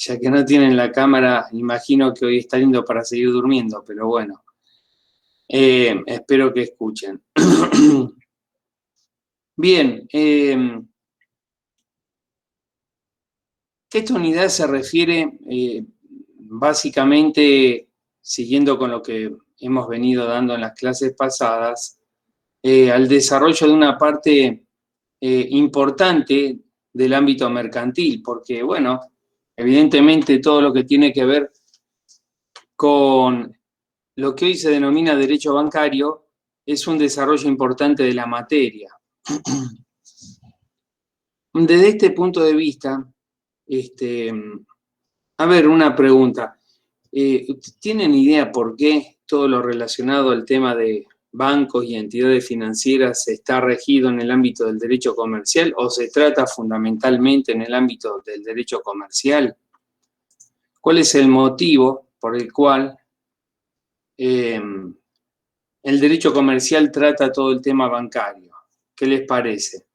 ya que no tienen la cámara, imagino que hoy está lindo para seguir durmiendo, pero bueno, espero que escuchen. Bien, esta unidad se refiere básicamente, siguiendo con lo que hemos venido dando en las clases pasadas, al desarrollo de una parte importante del ámbito mercantil, porque, bueno, evidentemente todo lo que tiene que ver con lo que hoy se denomina derecho bancario es un desarrollo importante de la materia. Desde este punto de vista, a ver, una pregunta. ¿Tienen idea por qué todo lo relacionado al tema de bancos y entidades financieras está regido en el ámbito del derecho comercial o se trata fundamentalmente en el ámbito del derecho comercial? ¿Cuál es el motivo por el cual el derecho comercial trata todo el tema bancario? ¿Qué les parece?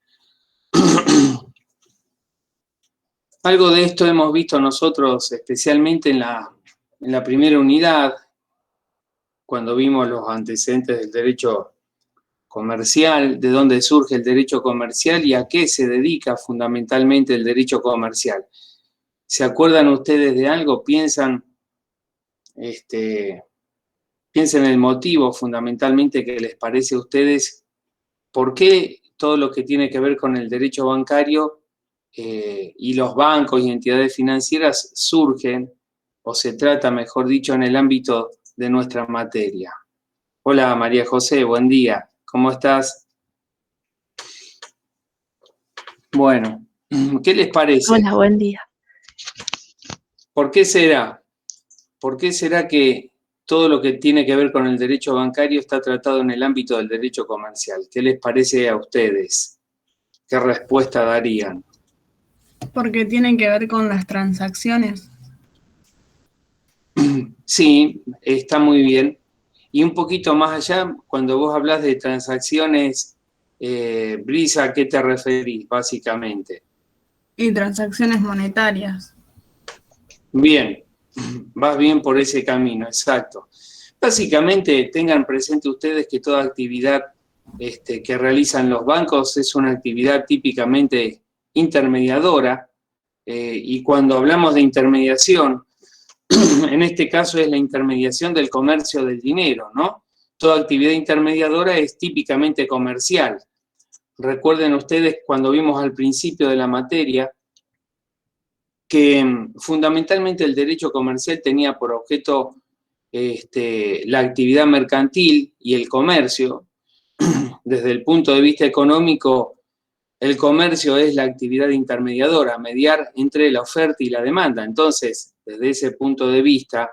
Algo de esto hemos visto nosotros, especialmente en la primera unidad, cuando vimos los antecedentes del derecho comercial, de dónde surge el derecho comercial y a qué se dedica fundamentalmente el derecho comercial. ¿Se acuerdan ustedes de algo? Piensen en el motivo fundamentalmente que les parece a ustedes, por qué todo lo que tiene que ver con el derecho bancario y los bancos y entidades financieras surgen, o se trata, mejor dicho, en el ámbito de nuestra materia. Hola María José, buen día, ¿cómo estás? Bueno, ¿qué les parece? Hola, buen día. ¿Por qué será? ¿Por qué será que todo lo que tiene que ver con el derecho bancario está tratado en el ámbito del derecho comercial? ¿Qué les parece a ustedes? ¿Qué respuesta darían? Porque tienen que ver con las transacciones. Sí, está muy bien. Y un poquito más allá, cuando vos hablas de transacciones, Brisa, ¿a qué te referís básicamente? Y transacciones monetarias. Bien, vas bien por ese camino, exacto. Básicamente, tengan presente ustedes que toda actividad que realizan los bancos es una actividad típicamente intermediadora, y cuando hablamos de intermediación, en este caso es la intermediación del comercio del dinero, ¿no? Toda actividad intermediadora es típicamente comercial. Recuerden ustedes cuando vimos al principio de la materia que fundamentalmente el derecho comercial tenía por objeto la actividad mercantil y el comercio. Desde el punto de vista económico, el comercio es la actividad intermediadora, mediar entre la oferta y la demanda. Entonces, desde ese punto de vista,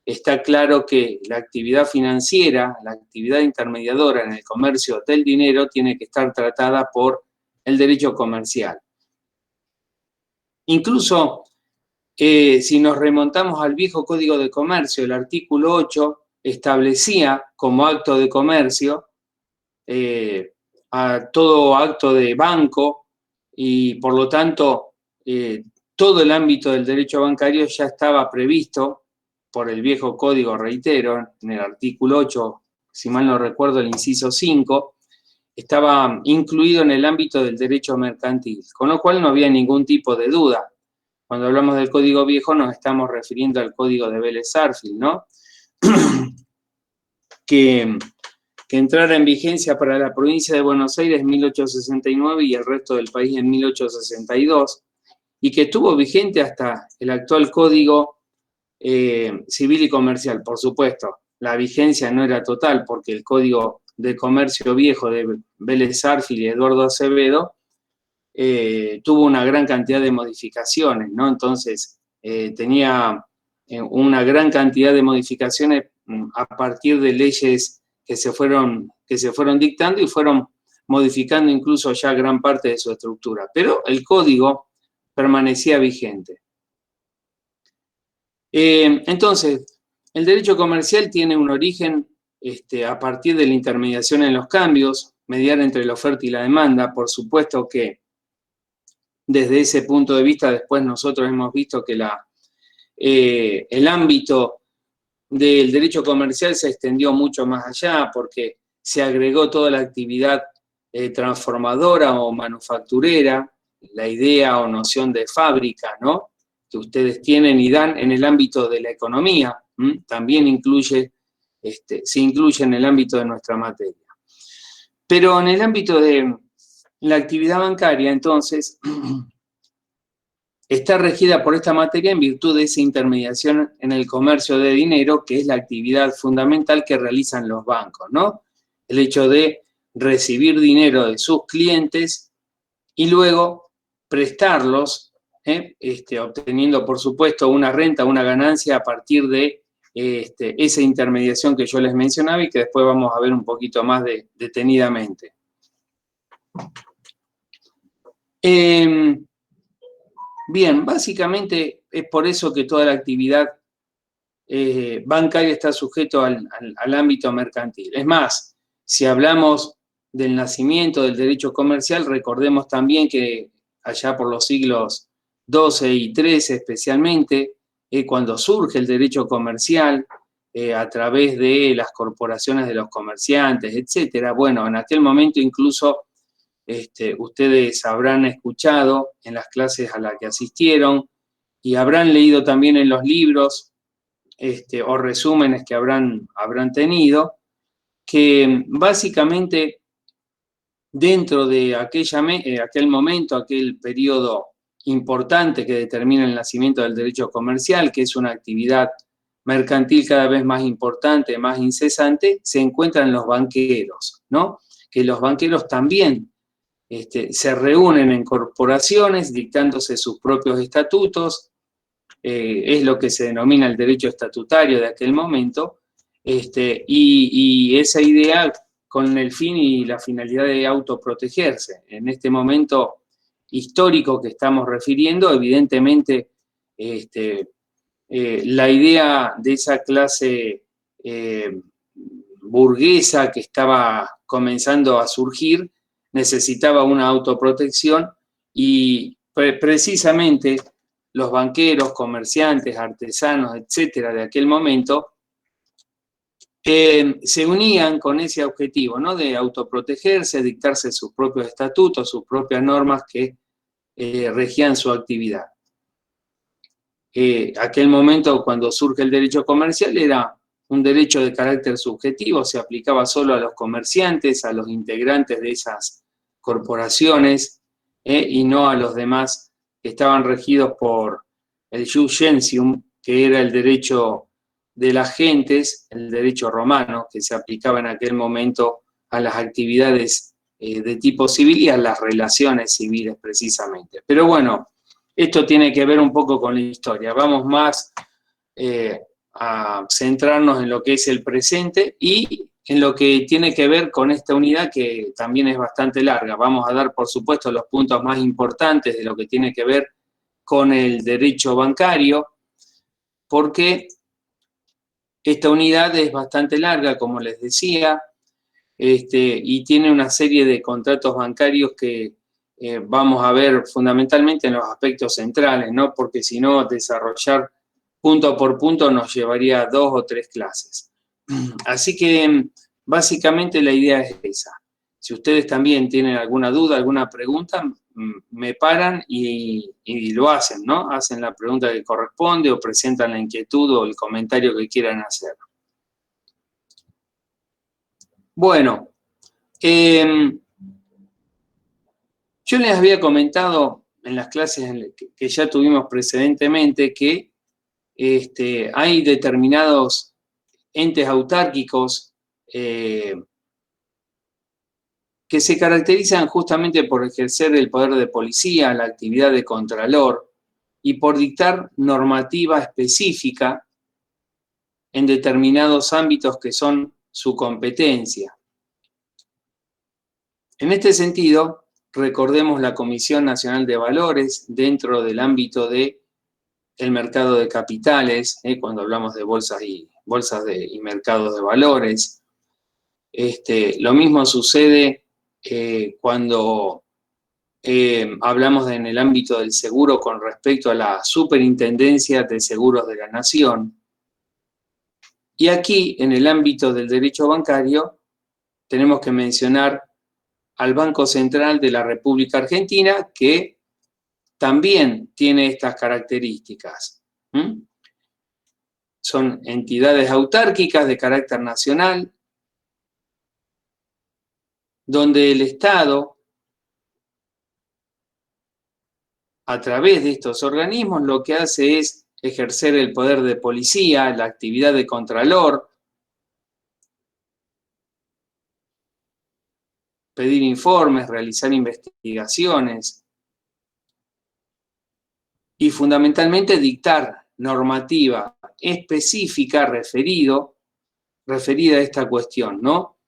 está claro que la actividad financiera, la actividad intermediadora en el comercio del dinero tiene que estar tratada por el derecho comercial. Incluso, si nos remontamos al viejo Código de Comercio, el artículo 8 establecía como acto de comercio a todo acto de banco y por lo tanto todo el ámbito del derecho bancario ya estaba previsto por el viejo código, reitero, en el artículo 8, si mal no recuerdo, el inciso 5, estaba incluido en el ámbito del derecho mercantil, con lo cual no había ningún tipo de duda. Cuando hablamos del código viejo nos estamos refiriendo al código de Vélez-Sarsfield, ¿no? que entrara en vigencia para la provincia de Buenos Aires en 1869 y el resto del país en 1862, y que estuvo vigente hasta el actual Código Civil y Comercial. Por supuesto, la vigencia no era total porque el Código de Comercio Viejo de Vélez-Sarsfield y Eduardo Acevedo tuvo una gran cantidad de modificaciones, ¿no? Entonces, tenía una gran cantidad de modificaciones a partir de leyes que se fueron dictando y fueron modificando incluso ya gran parte de su estructura. Pero el código permanecía vigente. Entonces, el derecho comercial tiene un origen a partir de la intermediación en los cambios, mediar entre la oferta y la demanda. Por supuesto que desde ese punto de vista después nosotros hemos visto que la el ámbito del derecho comercial se extendió mucho más allá porque se agregó toda la actividad transformadora o manufacturera, la idea o noción de fábrica, ¿no?, que ustedes tienen y dan en el ámbito de la economía, también se incluye en el ámbito de nuestra materia. Pero en el ámbito de la actividad bancaria, entonces, está regida por esta materia en virtud de esa intermediación en el comercio de dinero, que es la actividad fundamental que realizan los bancos, ¿no? El hecho de recibir dinero de sus clientes y luego prestarlos, obteniendo, por supuesto, una renta, una ganancia a partir de esa intermediación que yo les mencionaba y que después vamos a ver un poquito más detenidamente. Bien, básicamente es por eso que toda la actividad bancaria está sujeto al ámbito mercantil. Es más, si hablamos del nacimiento del derecho comercial, recordemos también que allá por los siglos XII y XIII especialmente, cuando surge el derecho comercial a través de las corporaciones de los comerciantes, etcétera. Bueno, en aquel momento incluso ustedes habrán escuchado en las clases a las que asistieron y habrán leído también en los libros o resúmenes que habrán tenido, que básicamente dentro de aquel momento, aquel periodo importante que determina el nacimiento del derecho comercial, que es una actividad mercantil cada vez más importante, más incesante, se encuentran los banqueros, ¿no? Que los banqueros también se reúnen en corporaciones dictándose sus propios estatutos, es lo que se denomina el derecho estatutario de aquel momento, y esa idea con el fin y la finalidad de autoprotegerse. En este momento histórico que estamos refiriendo, evidentemente la idea de esa clase burguesa que estaba comenzando a surgir necesitaba una autoprotección y precisamente los banqueros, comerciantes, artesanos, etcétera, de aquel momento, se unían con ese objetivo, ¿no?, de autoprotegerse, dictarse sus propios estatutos, sus propias normas que regían su actividad. Aquel momento, cuando surge el derecho comercial, era un derecho de carácter subjetivo, se aplicaba solo a los comerciantes, a los integrantes de esas corporaciones, y no a los demás que estaban regidos por el jus gentium, que era el derecho de las gentes, el derecho romano, que se aplicaba en aquel momento a las actividades de tipo civil y a las relaciones civiles precisamente. Pero bueno, esto tiene que ver un poco con la historia. Vamos más a centrarnos en lo que es el presente y en lo que tiene que ver con esta unidad que también es bastante larga. Vamos a dar, por supuesto, los puntos más importantes de lo que tiene que ver con el derecho bancario, porque esta unidad es bastante larga, como les decía, y tiene una serie de contratos bancarios que vamos a ver fundamentalmente en los aspectos centrales, ¿no? Porque si no, desarrollar punto por punto nos llevaría 2 o 3 clases. Así que básicamente la idea es esa. Si ustedes también tienen alguna duda, alguna pregunta, me paran y lo hacen, ¿no? Hacen la pregunta que corresponde o presentan la inquietud o el comentario que quieran hacer. Bueno, yo les había comentado en las clases que ya tuvimos precedentemente que hay determinados entes autárquicos que se caracterizan justamente por ejercer el poder de policía, la actividad de contralor y por dictar normativa específica en determinados ámbitos que son su competencia. En este sentido, recordemos la Comisión Nacional de Valores dentro del ámbito del mercado de capitales, cuando hablamos de bolsas y mercados de valores. Lo mismo sucede cuando hablamos en el ámbito del seguro con respecto a la Superintendencia de Seguros de la Nación. Y aquí, en el ámbito del derecho bancario, tenemos que mencionar al Banco Central de la República Argentina, que también tiene estas características. Son entidades autárquicas de carácter nacional, donde el Estado, a través de estos organismos, lo que hace es ejercer el poder de policía, la actividad de contralor, pedir informes, realizar investigaciones y fundamentalmente dictar normativa específica referida a esta cuestión, ¿no?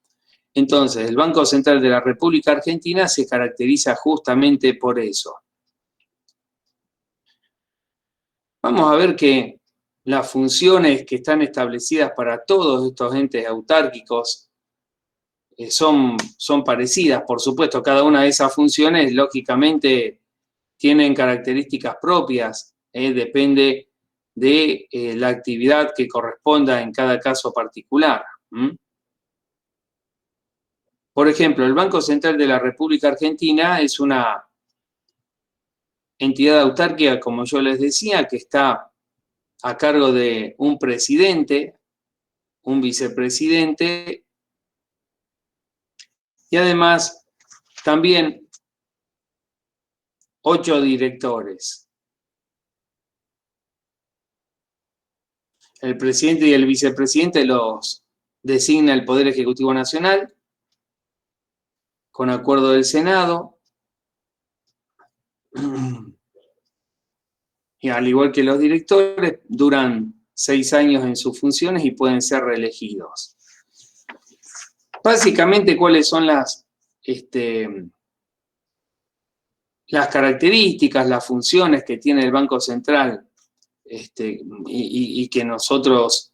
Entonces, el Banco Central de la República Argentina se caracteriza justamente por eso. Vamos a ver que las funciones que están establecidas para todos estos entes autárquicos son parecidas, por supuesto. Cada una de esas funciones, lógicamente, tienen características propias, depende de la actividad que corresponda en cada caso particular. Por ejemplo, el Banco Central de la República Argentina es una entidad autárquica, como yo les decía, que está a cargo de un presidente, un vicepresidente y además también 8 directores. El presidente y el vicepresidente los designa el Poder Ejecutivo Nacional con acuerdo del Senado. Y al igual que los directores, duran 6 años en sus funciones y pueden ser reelegidos. Básicamente, ¿cuáles son las características, las funciones que tiene el Banco Central y que nosotros,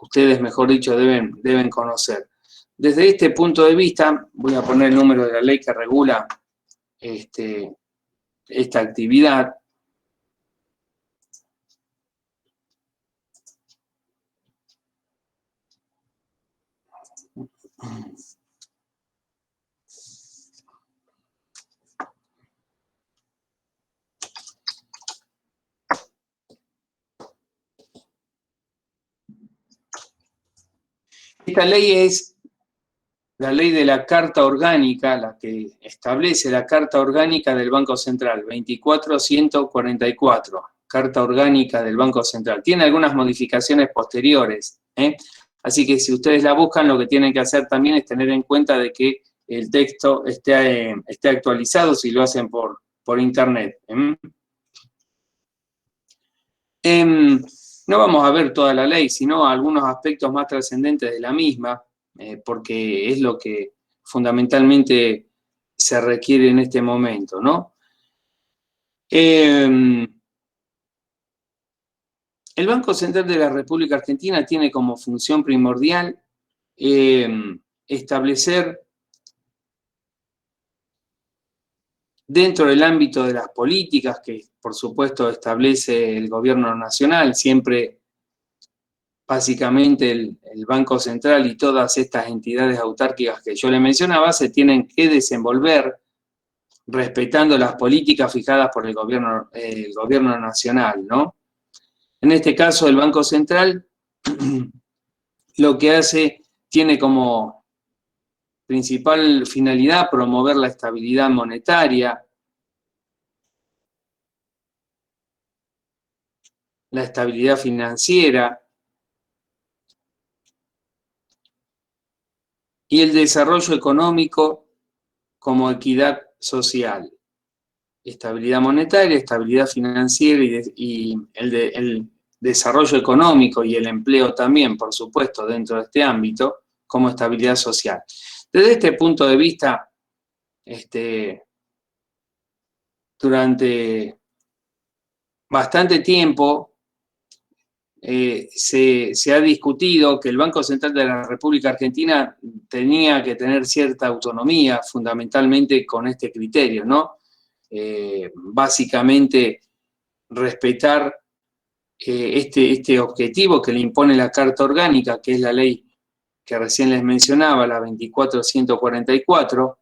ustedes mejor dicho, deben conocer? Desde este punto de vista, voy a poner el número de la ley que regula esta actividad. Esta ley es la ley de la Carta Orgánica, la que establece la Carta Orgánica del Banco Central, 24.144, Carta Orgánica del Banco Central. Tiene algunas modificaciones posteriores, así que si ustedes la buscan, lo que tienen que hacer también es tener en cuenta de que el texto esté actualizado si lo hacen por internet. No vamos a ver toda la ley, sino algunos aspectos más trascendentes de la misma, porque es lo que fundamentalmente se requiere en este momento, ¿no? El Banco Central de la República Argentina tiene como función primordial establecer, dentro del ámbito de las políticas que, por supuesto, establece el gobierno nacional, siempre básicamente el Banco Central y todas estas entidades autárquicas que yo le mencionaba se tienen que desenvolver respetando las políticas fijadas por el gobierno nacional, ¿no? En este caso, el Banco Central lo que hace, tiene como principal finalidad promover la estabilidad monetaria, la estabilidad financiera y el desarrollo económico como equidad social. Estabilidad monetaria, estabilidad financiera y el desarrollo económico y el empleo también, por supuesto, dentro de este ámbito, como estabilidad social. Desde este punto de vista, durante bastante tiempo se ha discutido que el Banco Central de la República Argentina tenía que tener cierta autonomía, fundamentalmente con este criterio, ¿no? básicamente respetar este objetivo que le impone la Carta Orgánica, que es la ley que recién les mencionaba, la 24144,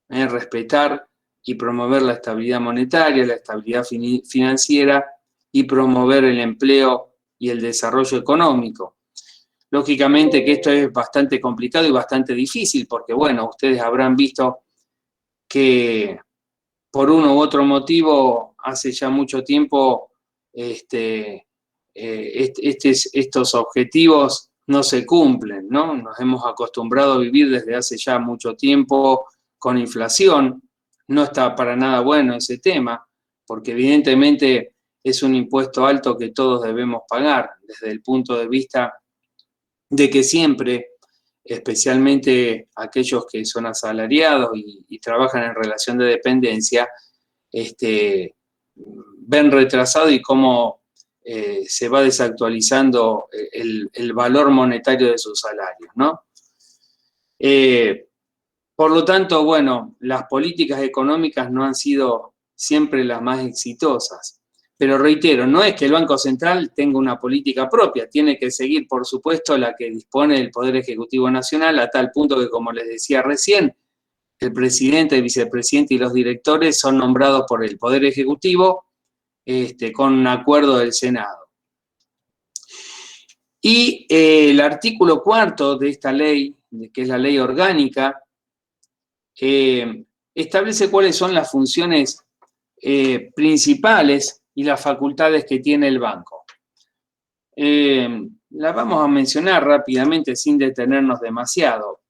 respetar y promover la estabilidad monetaria, la estabilidad financiera y promover el empleo y el desarrollo económico. Lógicamente que esto es bastante complicado y bastante difícil, porque bueno, ustedes habrán visto que por uno u otro motivo, hace ya mucho tiempo, estos objetivos no se cumplen, ¿no? Nos hemos acostumbrado a vivir desde hace ya mucho tiempo con inflación. No está para nada bueno ese tema, porque evidentemente es un impuesto alto que todos debemos pagar, desde el punto de vista de que siempre, especialmente aquellos que son asalariados y trabajan en relación de dependencia, ven retrasado y cómo se va desactualizando el valor monetario de sus salarios, ¿no? Por lo tanto, bueno, las políticas económicas no han sido siempre las más exitosas. Pero reitero, no es que el Banco Central tenga una política propia, tiene que seguir, por supuesto, la que dispone el Poder Ejecutivo Nacional, a tal punto que, como les decía recién, el presidente, el vicepresidente y los directores son nombrados por el Poder Ejecutivo con un acuerdo del Senado. Y el artículo 4 de esta ley, que es la ley orgánica, establece cuáles son las funciones principales y las facultades que tiene el banco. Las vamos a mencionar rápidamente sin detenernos demasiado.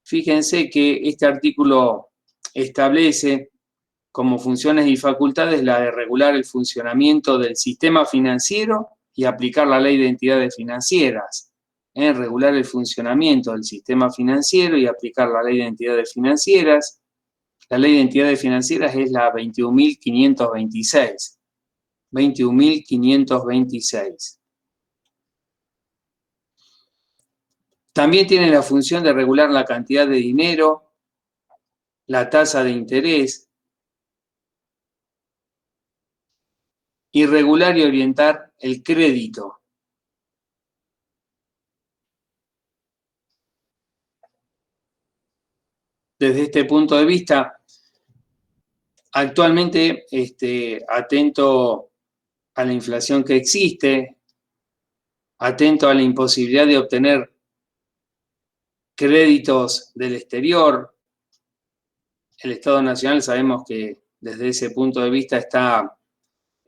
Fíjense que este artículo establece como funciones y facultades la de regular el funcionamiento del sistema financiero y aplicar la ley de entidades financieras. Regular el funcionamiento del sistema financiero y aplicar la ley de entidades financieras. La ley de entidades financieras es la 21.526. 21.526. También tiene la función de regular la cantidad de dinero, la tasa de interés, y regular y orientar el crédito. Desde este punto de vista, actualmente, atento a la inflación que existe, atento a la imposibilidad de obtener créditos del exterior, el Estado Nacional sabemos que desde ese punto de vista está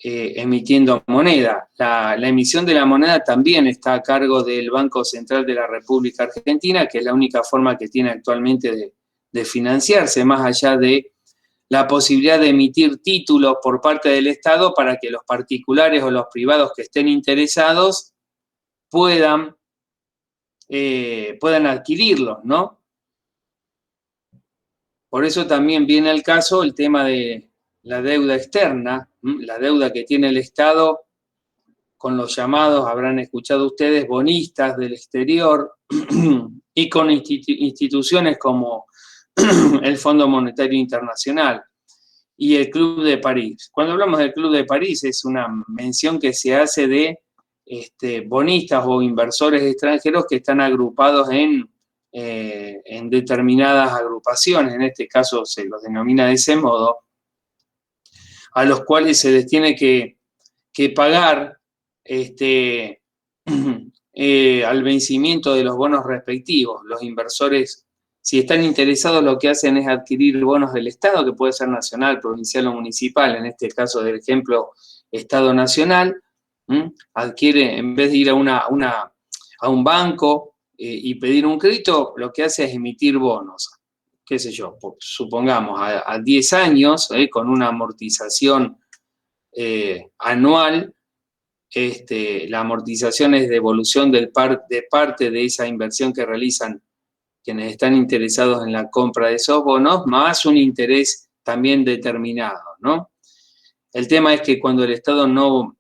emitiendo moneda. La emisión de la moneda también está a cargo del Banco Central de la República Argentina, que es la única forma que tiene actualmente de financiarse, más allá de la posibilidad de emitir títulos por parte del Estado para que los particulares o los privados que estén interesados puedan adquirirlos, ¿no? Por eso también viene al caso el tema de la deuda externa, la deuda que tiene el Estado con los llamados, habrán escuchado ustedes, bonistas del exterior y con instituciones como el Fondo Monetario Internacional y el Club de París. Cuando hablamos del Club de París es una mención que se hace de bonistas o inversores extranjeros que están agrupados en determinadas agrupaciones, en este caso se los denomina de ese modo, a los cuales se les tiene que pagar al vencimiento de los bonos respectivos. Los inversores, si están interesados, lo que hacen es adquirir bonos del Estado, que puede ser nacional, provincial o municipal, en este caso del ejemplo Estado Nacional, adquiere, en vez de ir a un banco y pedir un crédito, lo que hace es emitir bonos, qué sé yo, supongamos a 10 años, con una amortización anual. La amortización es devolución de parte de esa inversión que realizan quienes están interesados en la compra de esos bonos, más un interés también determinado, ¿no? El tema es que cuando el Estado no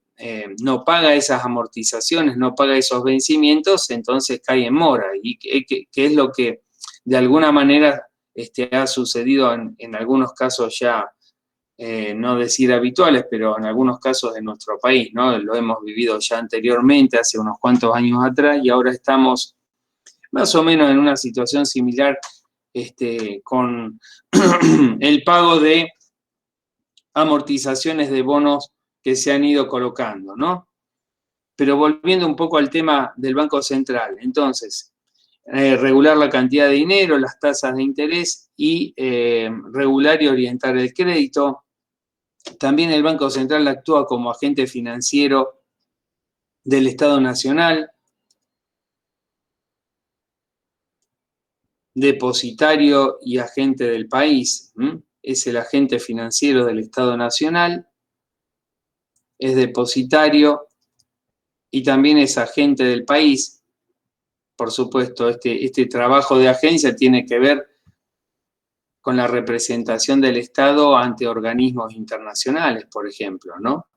paga esas amortizaciones, no paga esos vencimientos, entonces cae en mora, y que es lo que de alguna manera ha sucedido en algunos casos ya, no decir habituales, pero en algunos casos de nuestro país, ¿no? Lo hemos vivido ya anteriormente, hace unos cuantos años atrás, y ahora estamos más o menos en una situación similar con el pago de amortizaciones de bonos que se han ido colocando, ¿no? Pero volviendo un poco al tema del Banco Central, entonces, regular la cantidad de dinero, las tasas de interés y regular y orientar el crédito. También el Banco Central actúa como agente financiero del Estado Nacional, depositario y agente del país. Es el agente financiero del Estado Nacional, es depositario y también es agente del país. Por supuesto, este trabajo de agencia tiene que ver con la representación del Estado ante organismos internacionales, por ejemplo, ¿no?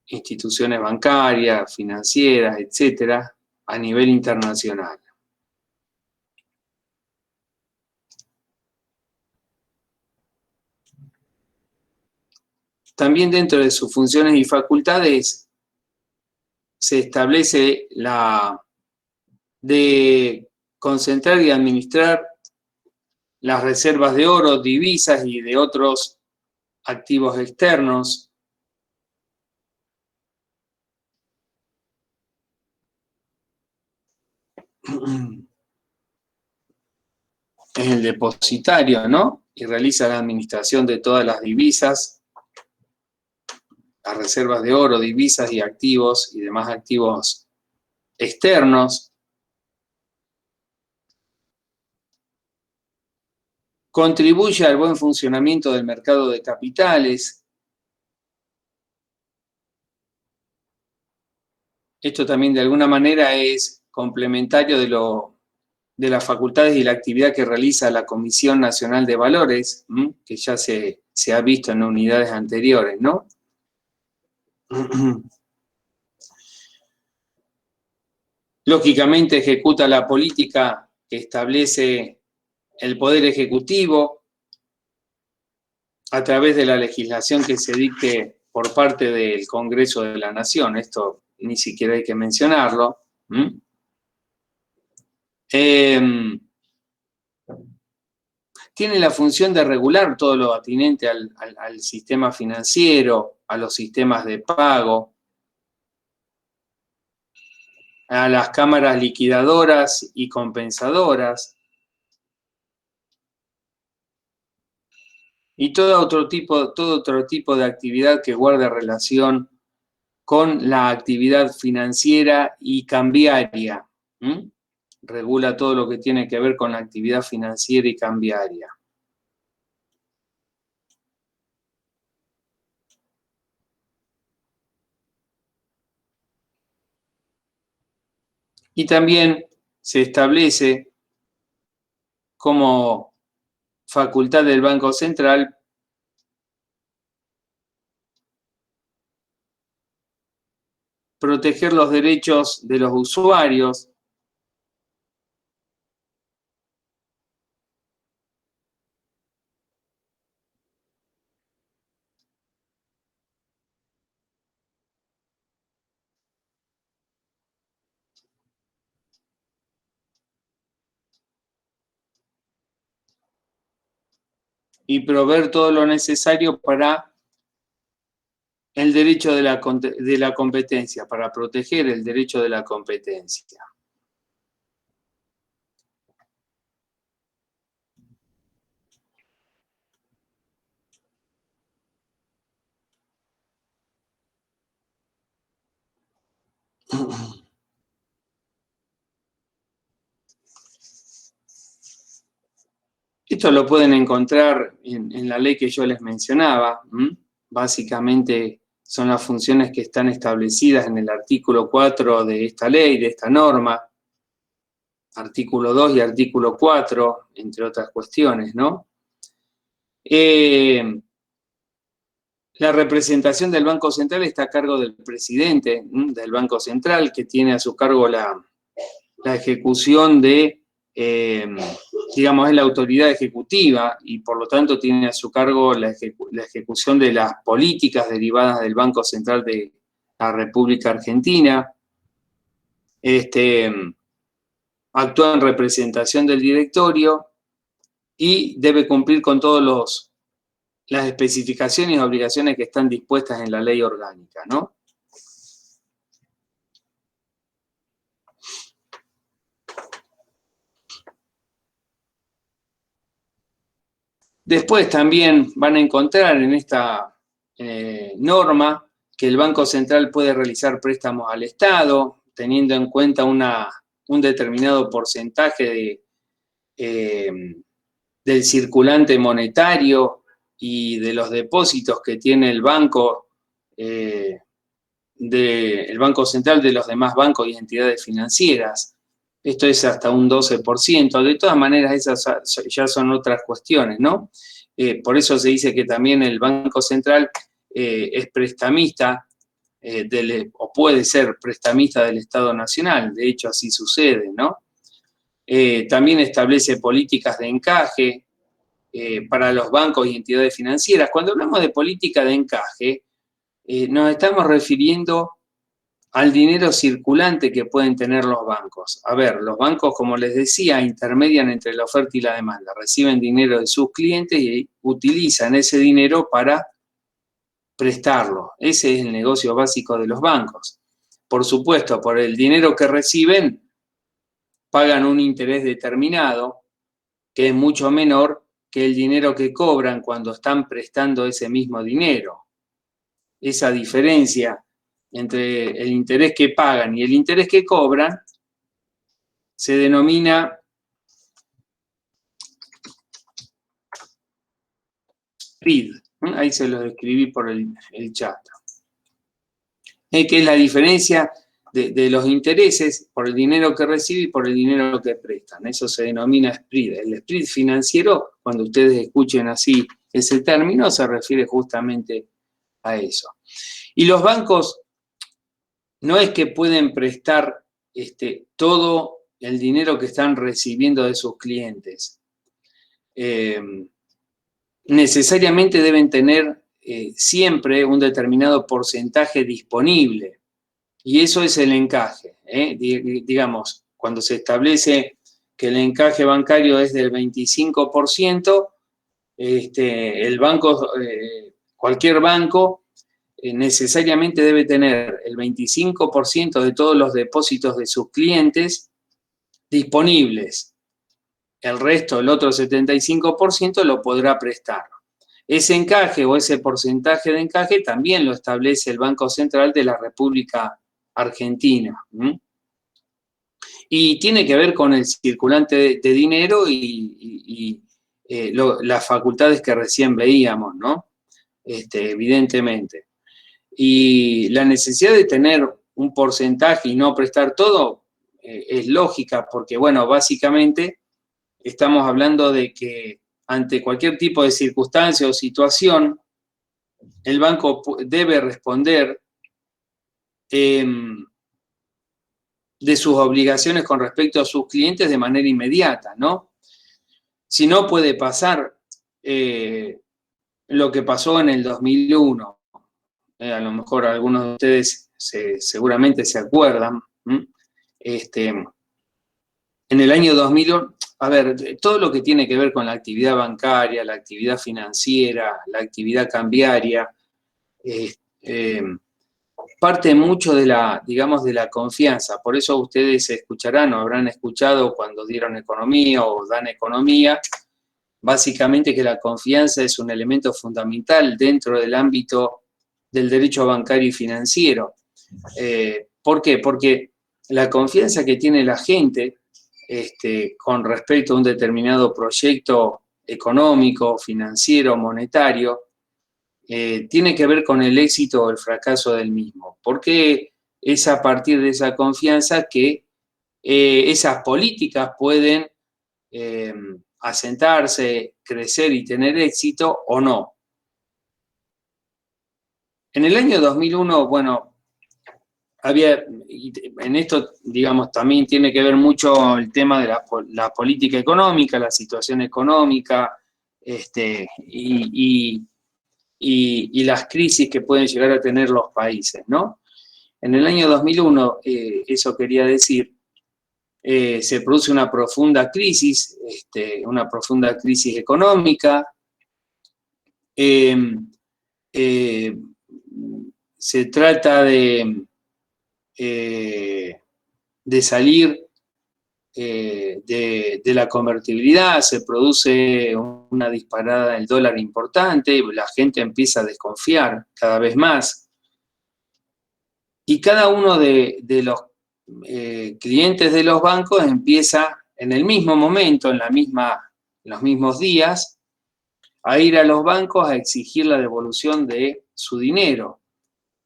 Instituciones bancarias, financieras, etcétera, a nivel internacional. También dentro de sus funciones y facultades se establece la de concentrar y administrar las reservas de oro, divisas y de otros activos externos. Es el depositario, ¿no? Y realiza la administración de todas las divisas, las reservas de oro, divisas y activos y demás activos externos. Contribuye al buen funcionamiento del mercado de capitales. Esto también de alguna manera es complementario de las facultades y la actividad que realiza la Comisión Nacional de Valores, que ya se ha visto en unidades anteriores, ¿no? Lógicamente ejecuta la política que establece el Poder Ejecutivo a través de la legislación que se dicte por parte del Congreso de la Nación. Esto ni siquiera hay que mencionarlo. Tiene la función de regular todo lo atinente al sistema financiero, a los sistemas de pago, a las cámaras liquidadoras y compensadoras, y todo otro tipo de actividad que guarde relación con la actividad financiera y cambiaria. Regula todo lo que tiene que ver con la actividad financiera y cambiaria. Y también se establece como facultad del Banco Central proteger los derechos de los usuarios, y proveer todo lo necesario para el derecho de la competencia, para proteger el derecho de la competencia. Esto lo pueden encontrar en la ley que yo les mencionaba. Básicamente son las funciones que están establecidas en el artículo 4 de esta ley, de esta norma, artículo 2 y artículo 4, entre otras cuestiones, ¿no? La representación del Banco Central está a cargo del presidente del Banco Central, que tiene a su cargo la ejecución de, digamos, es la autoridad ejecutiva y por lo tanto tiene a su cargo la ejecución de las políticas derivadas del Banco Central de la República Argentina. Actúa en representación del directorio y debe cumplir con todas las especificaciones y obligaciones que están dispuestas en la ley orgánica, ¿no? Después también van a encontrar en esta norma que el Banco Central puede realizar préstamos al Estado, teniendo en cuenta un determinado porcentaje del circulante monetario y de los depósitos que tiene el Banco Central de los demás bancos y entidades financieras. Esto es hasta un 12%. De todas maneras, esas ya son otras cuestiones, ¿no? Por eso se dice que también el Banco Central es prestamista o puede ser prestamista del Estado Nacional. De hecho, así sucede, ¿no? También establece políticas de encaje para los bancos y entidades financieras. Cuando hablamos de política de encaje, nos estamos refiriendo al dinero circulante que pueden tener los bancos. A ver, los bancos, como les decía, intermedian entre la oferta y la demanda, reciben dinero de sus clientes y utilizan ese dinero para prestarlo. Ese es el negocio básico de los bancos. Por supuesto, por el dinero que reciben, pagan un interés determinado, que es mucho menor que el dinero que cobran cuando están prestando ese mismo dinero. Esa diferencia entre el interés que pagan y el interés que cobran se denomina spread. Ahí se los escribí por el chat. Que es la diferencia de los intereses por el dinero que recibe y por el dinero que prestan. Eso se denomina spread. El spread financiero, cuando ustedes escuchen así ese término, se refiere justamente a eso. Y los bancos no es que pueden prestar todo el dinero que están recibiendo de sus clientes. Necesariamente deben tener siempre un determinado porcentaje disponible. Y eso es el encaje. Digamos, cuando se establece que el encaje bancario es del 25%, el banco, cualquier banco, necesariamente debe tener el 25% de todos los depósitos de sus clientes disponibles. El resto, el otro 75%, lo podrá prestar. Ese encaje o ese porcentaje de encaje también lo establece el Banco Central de la República Argentina. Y tiene que ver con el circulante de dinero y las facultades que recién veíamos, ¿no? Evidentemente. Y la necesidad de tener un porcentaje y no prestar todo es lógica, porque, bueno, básicamente estamos hablando de que ante cualquier tipo de circunstancia o situación, el banco debe responder de sus obligaciones con respecto a sus clientes de manera inmediata, ¿no? Si no, puede pasar lo que pasó en el 2001. A lo mejor algunos de ustedes seguramente se acuerdan. En el año 2001, a ver, todo lo que tiene que ver con la actividad bancaria, la actividad financiera, la actividad cambiaria, parte mucho de la, digamos, de la confianza. Por eso ustedes escucharán o habrán escuchado cuando dieron economía o dan economía, básicamente que la confianza es un elemento fundamental dentro del ámbito del derecho bancario y financiero. ¿Por qué? Porque la confianza que tiene la gente con respecto a un determinado proyecto económico, financiero, monetario, tiene que ver con el éxito o el fracaso del mismo. Porque es a partir de esa confianza que esas políticas pueden asentarse, crecer y tener éxito o no. En el año 2001, bueno, en esto, digamos, también tiene que ver mucho el tema de la política económica, la situación económica, y las crisis que pueden llegar a tener los países, ¿no? En el año 2001, eso quería decir, se produce una profunda crisis económica. Se trata de salir de la convertibilidad, se produce una disparada del dólar importante, la gente empieza a desconfiar cada vez más. Y cada uno de los clientes de los bancos empieza en el mismo momento, en los mismos días, a ir a los bancos a exigir la devolución de su dinero.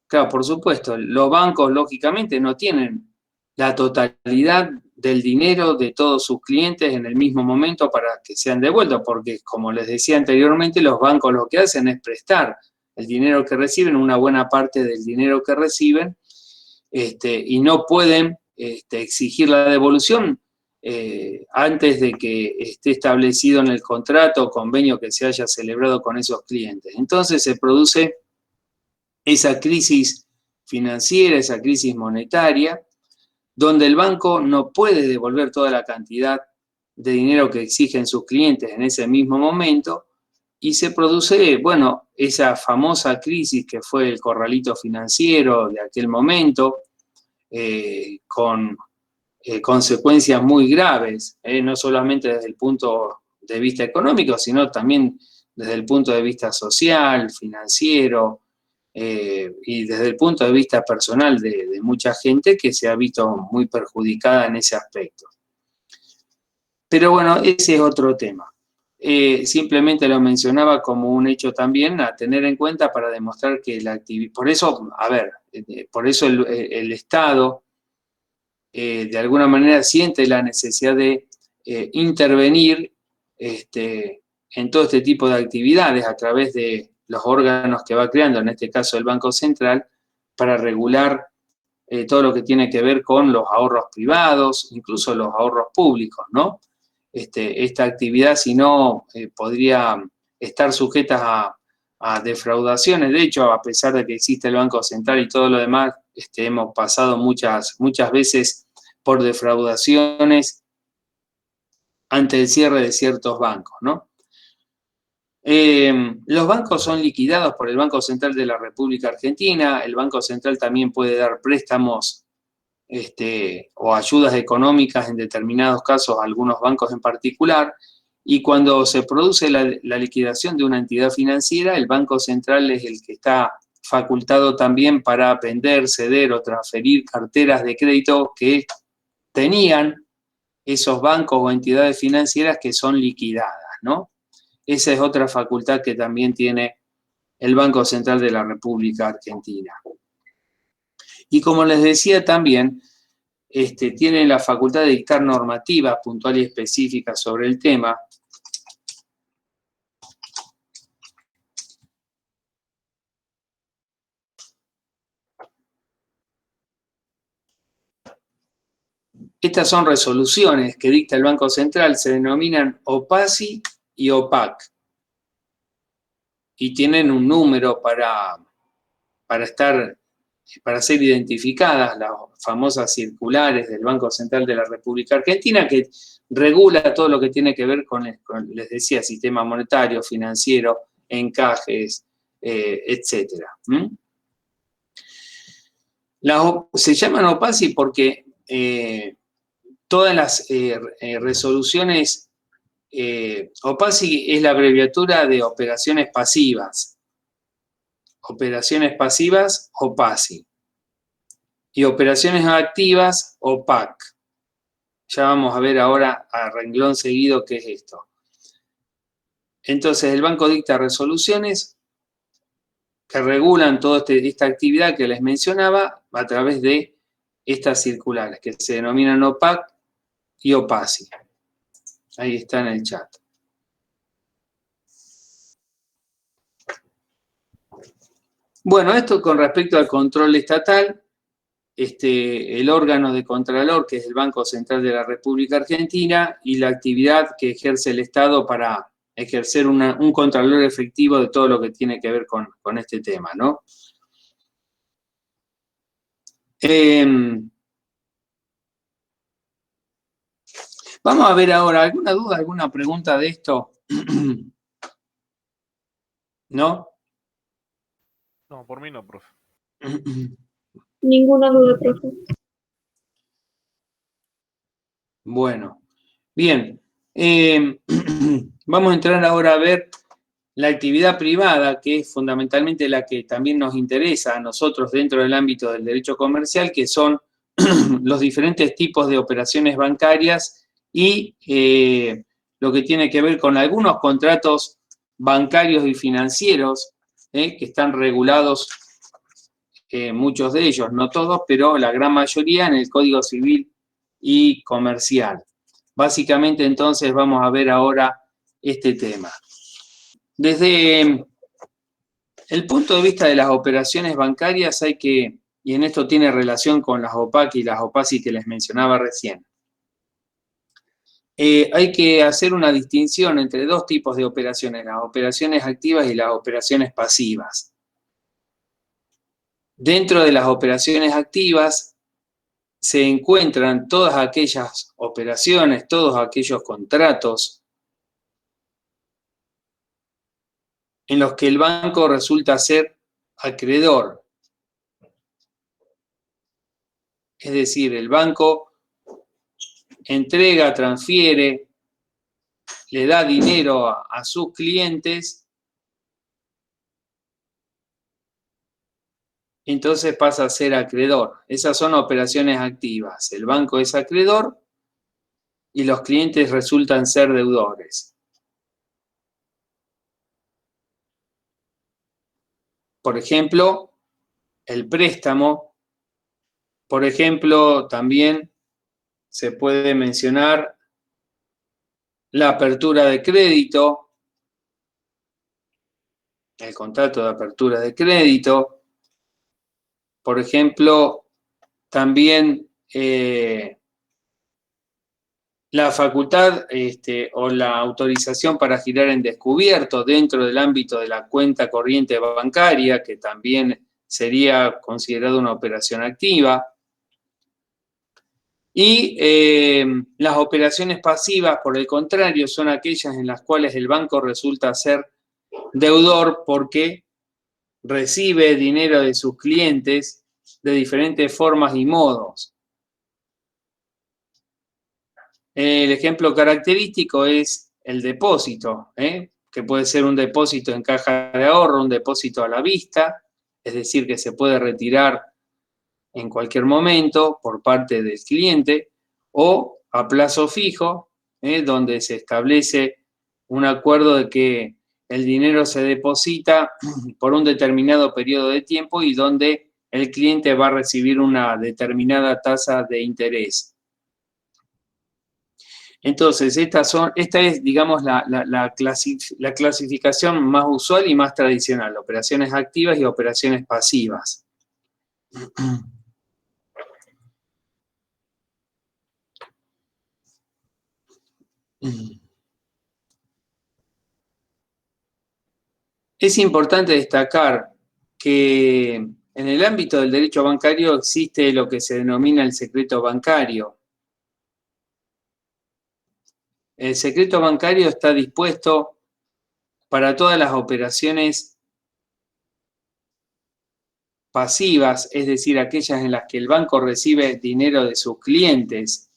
Claro, por supuesto, los bancos lógicamente no tienen la totalidad del dinero de todos sus clientes en el mismo momento para que sean devueltos, porque como les decía anteriormente, los bancos lo que hacen es prestar el dinero que reciben, una buena parte del dinero que reciben, y no pueden exigir la devolución antes de que esté establecido en el contrato o convenio que se haya celebrado con esos clientes. Entonces se produce esa crisis financiera, esa crisis monetaria, donde el banco no puede devolver toda la cantidad de dinero que exigen sus clientes en ese mismo momento, y se produce, bueno, esa famosa crisis que fue el corralito financiero de aquel momento, con consecuencias muy graves, no solamente desde el punto de vista económico, sino también desde el punto de vista social, financiero, y desde el punto de vista personal de mucha gente que se ha visto muy perjudicada en ese aspecto. Pero bueno, ese es otro tema. Simplemente lo mencionaba como un hecho también a tener en cuenta para demostrar que la actividad, por eso, por eso el Estado de alguna manera siente la necesidad de intervenir en todo este tipo de actividades a través de los órganos que va creando, en este caso el Banco Central, para regular todo lo que tiene que ver con los ahorros privados, incluso los ahorros públicos, ¿no? Esta actividad, si no, podría estar sujeta a defraudaciones. De hecho, a pesar de que existe el Banco Central y todo lo demás, hemos pasado muchas veces por defraudaciones ante el cierre de ciertos bancos, ¿no? Los bancos son liquidados por el Banco Central de la República Argentina. El Banco Central también puede dar préstamos o ayudas económicas en determinados casos a algunos bancos en particular. Y cuando se produce la liquidación de una entidad financiera, el Banco Central es el que está facultado también para vender, ceder o transferir carteras de crédito que tenían esos bancos o entidades financieras que son liquidadas, ¿no? Esa es otra facultad que también tiene el Banco Central de la República Argentina. Y como les decía también, tiene la facultad de dictar normativa puntual y específica sobre el tema. Estas son resoluciones que dicta el Banco Central, se denominan OPACI y OPAC. Y tienen un número para ser identificadas, las famosas circulares del Banco Central de la República Argentina, que regula todo lo que tiene que ver con les decía, sistema monetario, financiero, encajes, etcétera. Se llaman OPACI porque todas las resoluciones, OPACI es la abreviatura de operaciones pasivas. Operaciones pasivas, OPACI. Y operaciones activas, OPAC. Ya vamos a ver ahora a renglón seguido qué es esto. Entonces, el banco dicta resoluciones que regulan toda esta actividad que les mencionaba a través de estas circulares, que se denominan OPAC y OPACI. Ahí está en el chat. Bueno, esto con respecto al control estatal. el órgano de Contralor, que es el Banco Central de la República Argentina, y la actividad que ejerce el Estado para ejercer un contralor efectivo de todo lo que tiene que ver con este tema, ¿no? Vamos a ver ahora, ¿alguna duda, alguna pregunta de esto? ¿No? No, por mí no, profe. Ninguna duda, profe. Bueno, bien. Vamos a entrar ahora a ver la actividad privada, que es fundamentalmente la que también nos interesa a nosotros dentro del ámbito del derecho comercial, que son los diferentes tipos de operaciones bancarias y lo que tiene que ver con algunos contratos bancarios y financieros que están regulados, muchos de ellos, no todos, pero la gran mayoría en el Código Civil y Comercial. Básicamente, entonces, vamos a ver ahora este tema. Desde el punto de vista de las operaciones bancarias hay que, y en esto tiene relación con las OPAC y las OPACI que les mencionaba recién, hay que hacer una distinción entre dos tipos de operaciones, las operaciones activas y las operaciones pasivas. Dentro de las operaciones activas se encuentran todas aquellas operaciones, todos aquellos contratos en los que el banco resulta ser acreedor. Es decir, el banco entrega, transfiere, le da dinero a sus clientes, entonces pasa a ser acreedor. Esas son operaciones activas. El banco es acreedor y los clientes resultan ser deudores. Por ejemplo, el préstamo. Por ejemplo, también se puede mencionar la apertura de crédito, el contrato de apertura de crédito. Por ejemplo, también la facultad o la autorización para girar en descubierto dentro del ámbito de la cuenta corriente bancaria, que también sería considerada una operación activa. Y las operaciones pasivas, por el contrario, son aquellas en las cuales el banco resulta ser deudor porque recibe dinero de sus clientes de diferentes formas y modos. El ejemplo característico es el depósito, que puede ser un depósito en caja de ahorro, un depósito a la vista, es decir, que se puede retirar en cualquier momento por parte del cliente, o a plazo fijo, donde se establece un acuerdo de que el dinero se deposita por un determinado periodo de tiempo y donde el cliente va a recibir una determinada tasa de interés. Entonces, esta es, digamos, la clasificación más usual y más tradicional, operaciones activas y operaciones pasivas. Es importante destacar que en el ámbito del derecho bancario existe lo que se denomina el secreto bancario. El secreto bancario está dispuesto para todas las operaciones pasivas, es decir, aquellas en las que el banco recibe dinero de sus clientes.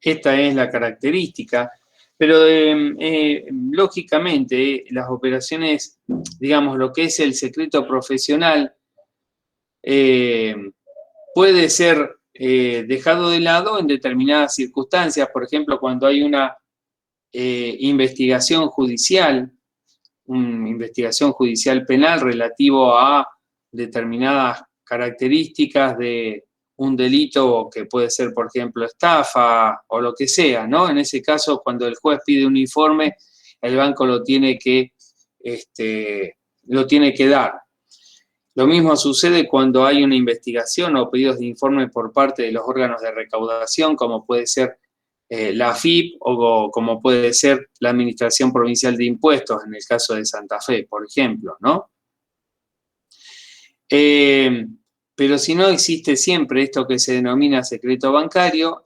Esta es la característica, pero lógicamente las operaciones, digamos, lo que es el secreto profesional, puede ser dejado de lado en determinadas circunstancias. Por ejemplo, cuando hay una investigación judicial penal relativo a determinadas características de un delito que puede ser, por ejemplo, estafa o lo que sea, ¿no? En ese caso, cuando el juez pide un informe, el banco lo tiene que lo tiene que dar. Lo mismo sucede cuando hay una investigación o pedidos de informe por parte de los órganos de recaudación, como puede ser la AFIP o como puede ser la Administración Provincial de Impuestos, en el caso de Santa Fe, por ejemplo, ¿no? Pero si no existe siempre esto que se denomina secreto bancario,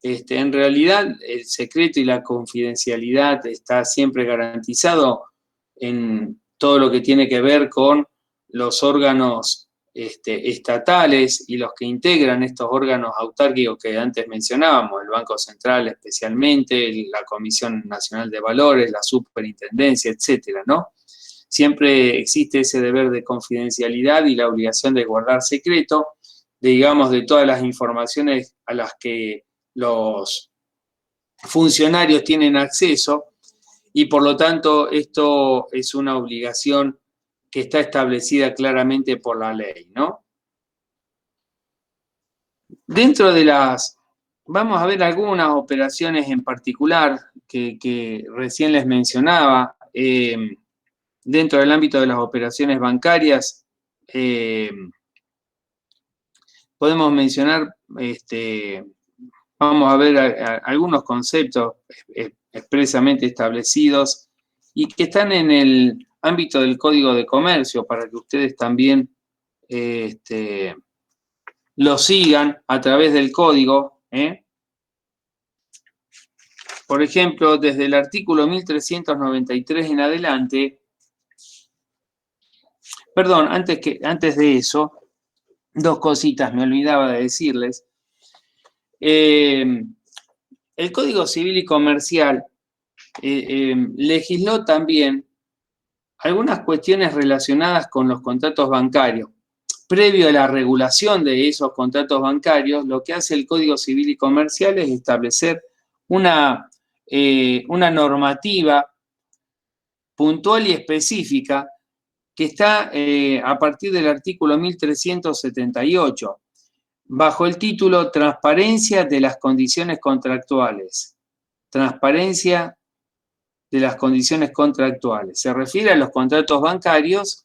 en realidad el secreto y la confidencialidad está siempre garantizado en todo lo que tiene que ver con los órganos estatales y los que integran estos órganos autárquicos que antes mencionábamos, el Banco Central especialmente, la Comisión Nacional de Valores, la Superintendencia, etcétera, ¿no? Siempre existe ese deber de confidencialidad y la obligación de guardar secreto, digamos, de todas las informaciones a las que los funcionarios tienen acceso, y por lo tanto esto es una obligación que está establecida claramente por la ley, ¿no? Dentro de vamos a ver algunas operaciones en particular que recién les mencionaba. Dentro del ámbito de las operaciones bancarias, podemos mencionar, vamos a ver algunos conceptos expresamente establecidos y que están en el ámbito del Código de Comercio para que ustedes también lo sigan a través del código. Por ejemplo, desde el artículo 1393 en adelante, perdón, antes de eso, dos cositas me olvidaba de decirles. El Código Civil y Comercial legisló también algunas cuestiones relacionadas con los contratos bancarios. Previo a la regulación de esos contratos bancarios, lo que hace el Código Civil y Comercial es establecer una normativa puntual y específica que está a partir del artículo 1378, bajo el título Transparencia de las condiciones contractuales. Transparencia de las condiciones contractuales. Se refiere a los contratos bancarios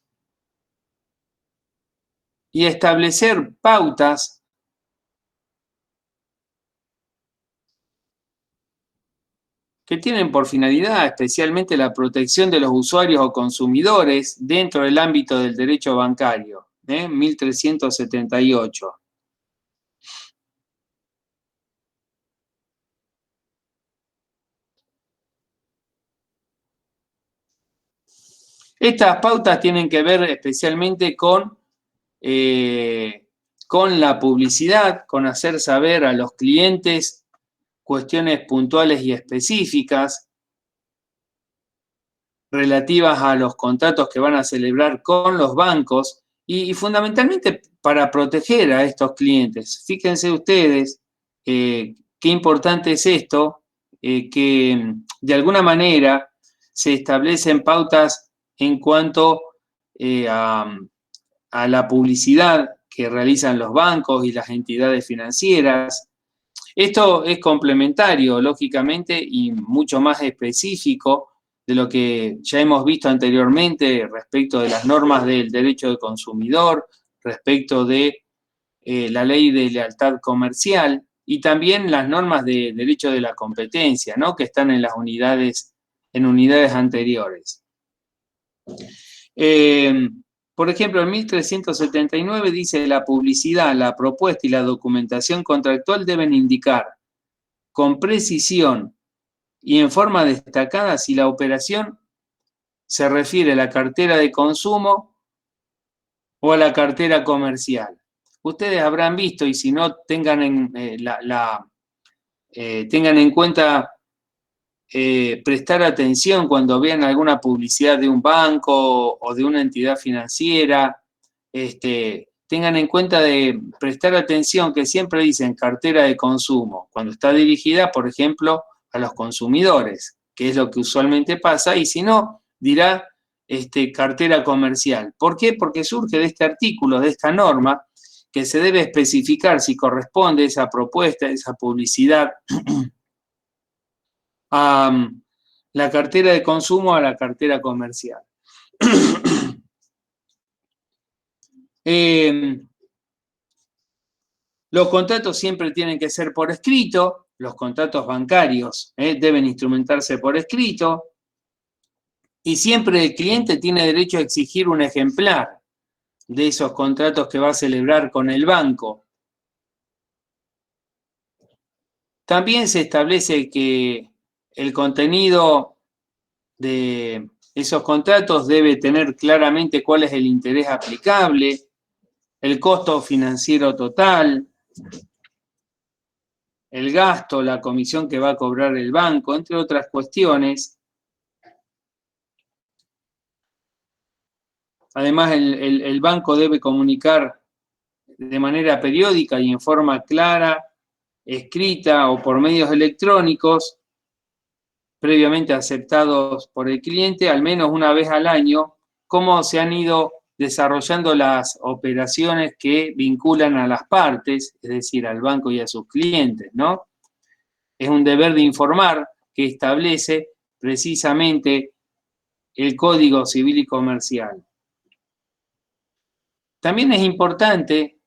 y establecer pautas que tienen por finalidad especialmente la protección de los usuarios o consumidores dentro del ámbito del derecho bancario, 1378. Estas pautas tienen que ver especialmente con la publicidad, con hacer saber a los clientes cuestiones puntuales y específicas relativas a los contratos que van a celebrar con los bancos y fundamentalmente para proteger a estos clientes. Fíjense ustedes qué importante es esto, que de alguna manera se establecen pautas en cuanto a la publicidad que realizan los bancos y las entidades financieras. Esto es complementario, lógicamente, y mucho más específico de lo que ya hemos visto anteriormente respecto de las normas del derecho del consumidor, respecto de la ley de lealtad comercial y también las normas de derecho de la competencia, ¿no?, que están en las unidades anteriores. Por ejemplo, en 1379 dice: la publicidad, la propuesta y la documentación contractual deben indicar con precisión y en forma destacada si la operación se refiere a la cartera de consumo o a la cartera comercial. Ustedes habrán visto, y si no, tengan en cuenta prestar atención cuando vean alguna publicidad de un banco o de una entidad financiera. Tengan en cuenta de prestar atención que siempre dicen cartera de consumo, cuando está dirigida, por ejemplo, a los consumidores, que es lo que usualmente pasa, y si no, dirá cartera comercial. ¿Por qué? Porque surge de este artículo, de esta norma, que se debe especificar si corresponde esa propuesta, esa publicidad, a la cartera de consumo o a la cartera comercial. Los contratos siempre tienen que ser por escrito, los contratos bancarios deben instrumentarse por escrito, y siempre el cliente tiene derecho a exigir un ejemplar de esos contratos que va a celebrar con el banco. También se establece que el contenido de esos contratos debe tener claramente cuál es el interés aplicable, el costo financiero total, el gasto, la comisión que va a cobrar el banco, entre otras cuestiones. Además, el banco debe comunicar de manera periódica y en forma clara, escrita o por medios electrónicos, previamente aceptados por el cliente, al menos una vez al año, cómo se han ido desarrollando las operaciones que vinculan a las partes, es decir, al banco y a sus clientes, ¿no? Es un deber de informar que establece precisamente el Código Civil y Comercial. También es importante,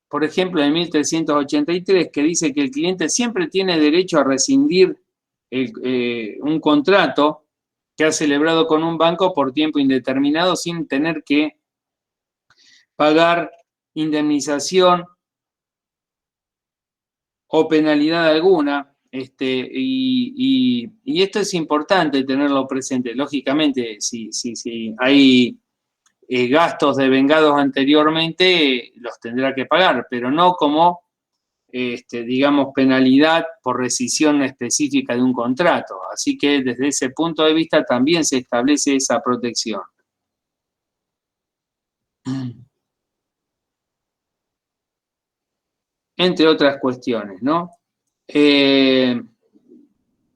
por ejemplo, en 1383, que dice que el cliente siempre tiene derecho a rescindir un contrato que ha celebrado con un banco por tiempo indeterminado sin tener que pagar indemnización o penalidad alguna. Y esto es importante tenerlo presente. Lógicamente, si hay gastos devengados anteriormente, los tendrá que pagar, pero no como, digamos, penalidad por rescisión específica de un contrato. Así que desde ese punto de vista también se establece esa protección. Entre otras cuestiones, ¿no?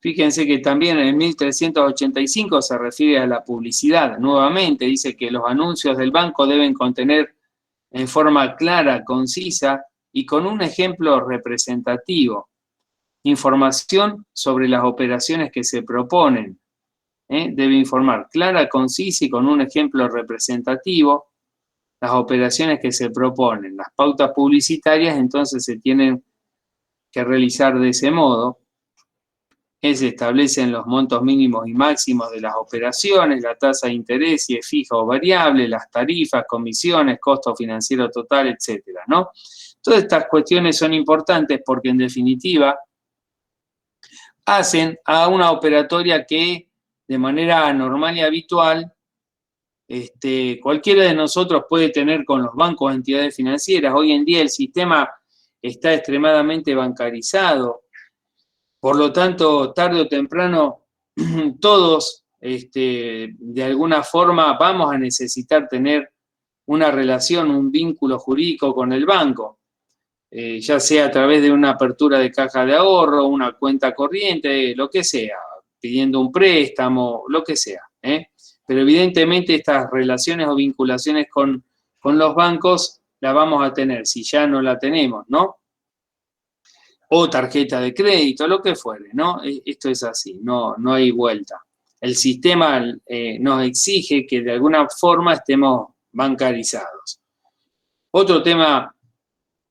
Fíjense que también en 1385 se refiere a la publicidad. Nuevamente dice que los anuncios del banco deben contener en forma clara, concisa y con un ejemplo representativo información sobre las operaciones que se proponen. Debe informar clara, concisa y con un ejemplo representativo las operaciones que se proponen. Las pautas publicitarias entonces se tienen que realizar de ese modo. Se establecen los montos mínimos y máximos de las operaciones, la tasa de interés, si es fija o variable, las tarifas, comisiones, costo financiero total, etcétera, ¿no? Todas estas cuestiones son importantes porque, en definitiva, hacen a una operatoria que, de manera normal y habitual, cualquiera de nosotros puede tener con los bancos o entidades financieras. Hoy en día el sistema está extremadamente bancarizado. Por lo tanto, tarde o temprano, todos, de alguna forma, vamos a necesitar tener una relación, un vínculo jurídico con el banco, ya sea a través de una apertura de caja de ahorro, una cuenta corriente, lo que sea, pidiendo un préstamo, lo que sea. Pero evidentemente estas relaciones o vinculaciones con los bancos las vamos a tener, si ya no la tenemos, ¿no? O tarjeta de crédito, lo que fuere, ¿no? Esto es así, no hay vuelta. El sistema nos exige que de alguna forma estemos bancarizados. Otro tema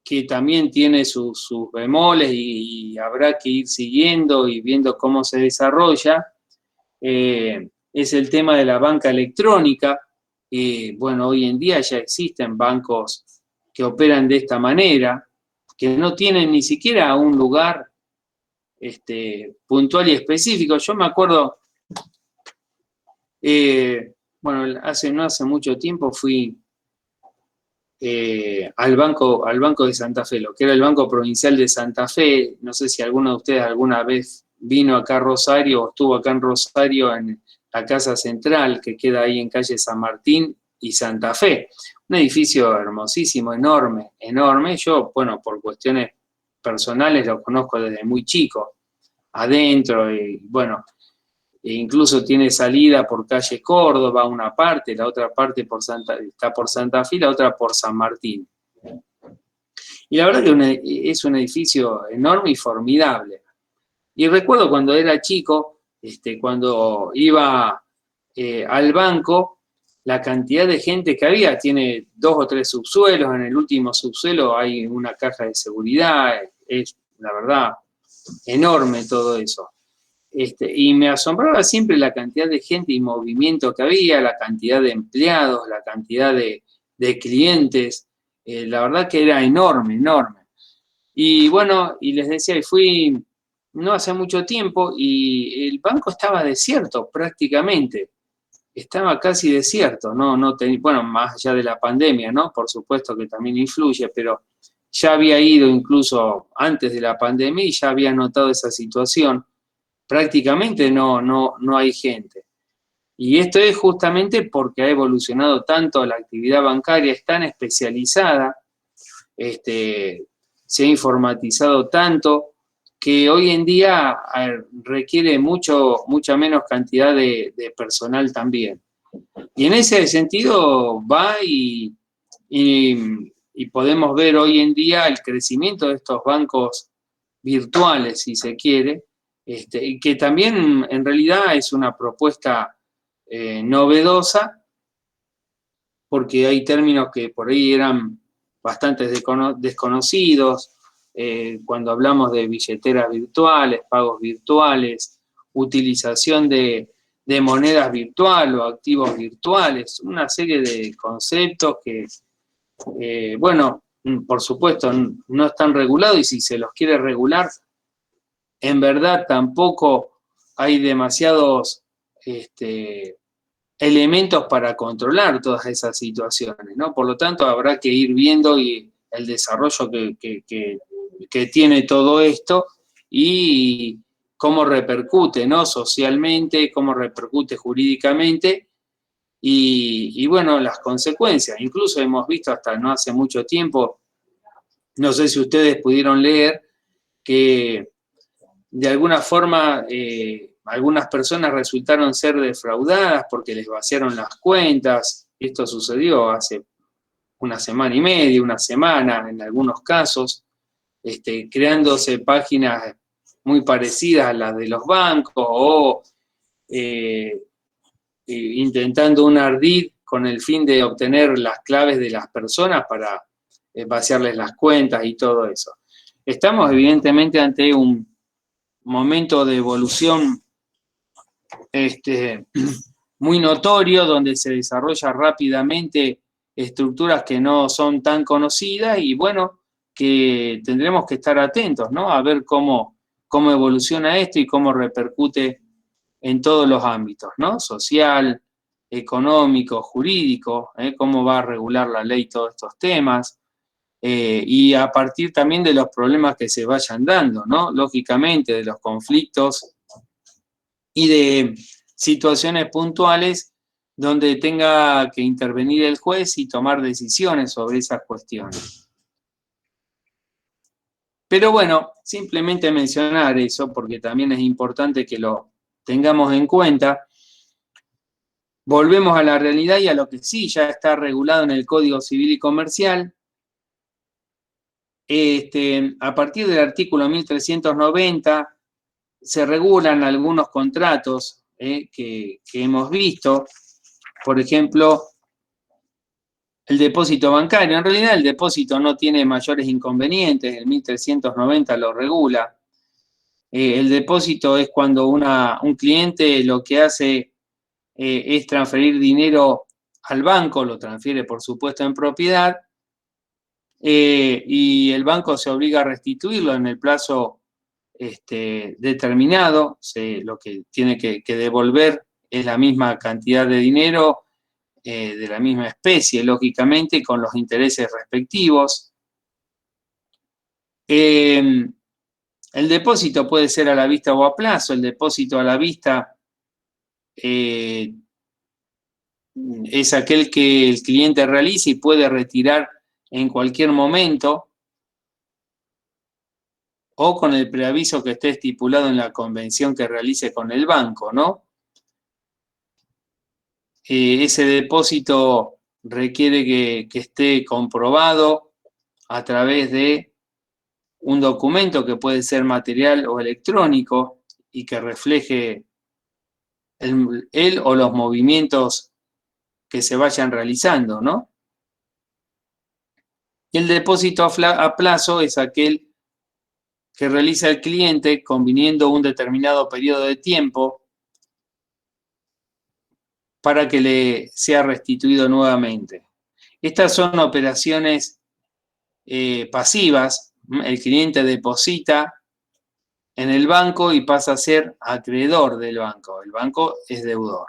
que también tiene sus bemoles y habrá que ir siguiendo y viendo cómo se desarrolla, es el tema de la banca electrónica. Bueno, hoy en día ya existen bancos que operan de esta manera, que no tienen ni siquiera un lugar puntual y específico. Yo me acuerdo, bueno, no hace mucho tiempo fui al Banco de Santa Fe, lo que era el Banco Provincial de Santa Fe. No sé si alguno de ustedes alguna vez vino acá a Rosario o estuvo acá en Rosario en la Casa Central, que queda ahí en calle San Martín y Santa Fe. Un edificio hermosísimo, enorme, enorme. Yo, bueno, por cuestiones personales lo conozco desde muy chico, adentro, y bueno, e incluso tiene salida por calle Córdoba, una parte, la otra parte está por Santa Fe, la otra por San Martín. Y la verdad que es un edificio enorme y formidable. Y recuerdo cuando era chico, cuando iba al banco, la cantidad de gente que había. Tiene 2 o 3 subsuelos, en el último subsuelo hay una caja de seguridad, es la verdad enorme todo eso. Y me asombraba siempre la cantidad de gente y movimiento que había, la cantidad de empleados, la cantidad de clientes, la verdad que era enorme, enorme. Y bueno, y les decía, y fui no hace mucho tiempo y el banco estaba desierto prácticamente, estaba casi desierto, bueno, más allá de la pandemia, ¿no? Por supuesto que también influye, pero ya había ido incluso antes de la pandemia y ya había notado esa situación. Prácticamente no hay gente. Y esto es justamente porque ha evolucionado tanto la actividad bancaria, es tan especializada, se ha informatizado tanto, que hoy en día requiere mucha menos cantidad de personal también. Y en ese sentido va y podemos ver hoy en día el crecimiento de estos bancos virtuales, si se quiere, y que también en realidad es una propuesta novedosa, porque hay términos que por ahí eran bastante desconocidos, cuando hablamos de billeteras virtuales, pagos virtuales, utilización de monedas virtuales o activos virtuales, una serie de conceptos que, bueno, por supuesto no están regulados, y si se los quiere regular, en verdad tampoco hay demasiados elementos para controlar todas esas situaciones, ¿no? Por lo tanto, habrá que ir viendo y el desarrollo que tiene todo esto y cómo repercute, ¿no? Socialmente, cómo repercute jurídicamente y bueno, las consecuencias. Incluso hemos visto hasta no hace mucho tiempo, no sé si ustedes pudieron leer, que de alguna forma algunas personas resultaron ser defraudadas porque les vaciaron las cuentas. Esto sucedió hace una semana y media, una semana en algunos casos, creándose páginas muy parecidas a las de los bancos o intentando un ardid con el fin de obtener las claves de las personas para vaciarles las cuentas y todo eso. Estamos evidentemente ante un momento de evolución muy notorio, donde se desarrolla rápidamente estructuras que no son tan conocidas y bueno, que tendremos que estar atentos, ¿no? A ver cómo evoluciona esto y cómo repercute en todos los ámbitos, ¿no? Social, económico, jurídico, cómo va a regular la ley todos estos temas. Y a partir también de los problemas que se vayan dando, ¿no? Lógicamente, de los conflictos y de situaciones puntuales donde tenga que intervenir el juez y tomar decisiones sobre esas cuestiones. Pero bueno, simplemente mencionar eso, porque también es importante que lo tengamos en cuenta. Volvemos a la realidad y a lo que sí ya está regulado en el Código Civil y Comercial. A partir del artículo 1390 se regulan algunos contratos que hemos visto, por ejemplo, el depósito bancario. En realidad el depósito no tiene mayores inconvenientes, el 1390 lo regula. El depósito es cuando un cliente lo que hace es transferir dinero al banco, lo transfiere por supuesto en propiedad, y el banco se obliga a restituirlo en el plazo determinado. Lo que tiene que devolver es la misma cantidad de dinero, de la misma especie, lógicamente, con los intereses respectivos. El depósito puede ser a la vista o a plazo. El depósito a la vista es aquel que el cliente realiza y puede retirar en cualquier momento, o con el preaviso que esté estipulado en la convención que realice con el banco, ¿no? Ese depósito requiere que esté comprobado a través de un documento que puede ser material o electrónico y que refleje él o los movimientos que se vayan realizando, ¿no? Y el depósito a plazo es aquel que realiza el cliente conviniendo un determinado periodo de tiempo para que le sea restituido nuevamente. Estas son operaciones pasivas. El cliente deposita en el banco y pasa a ser acreedor del banco. El banco es deudor.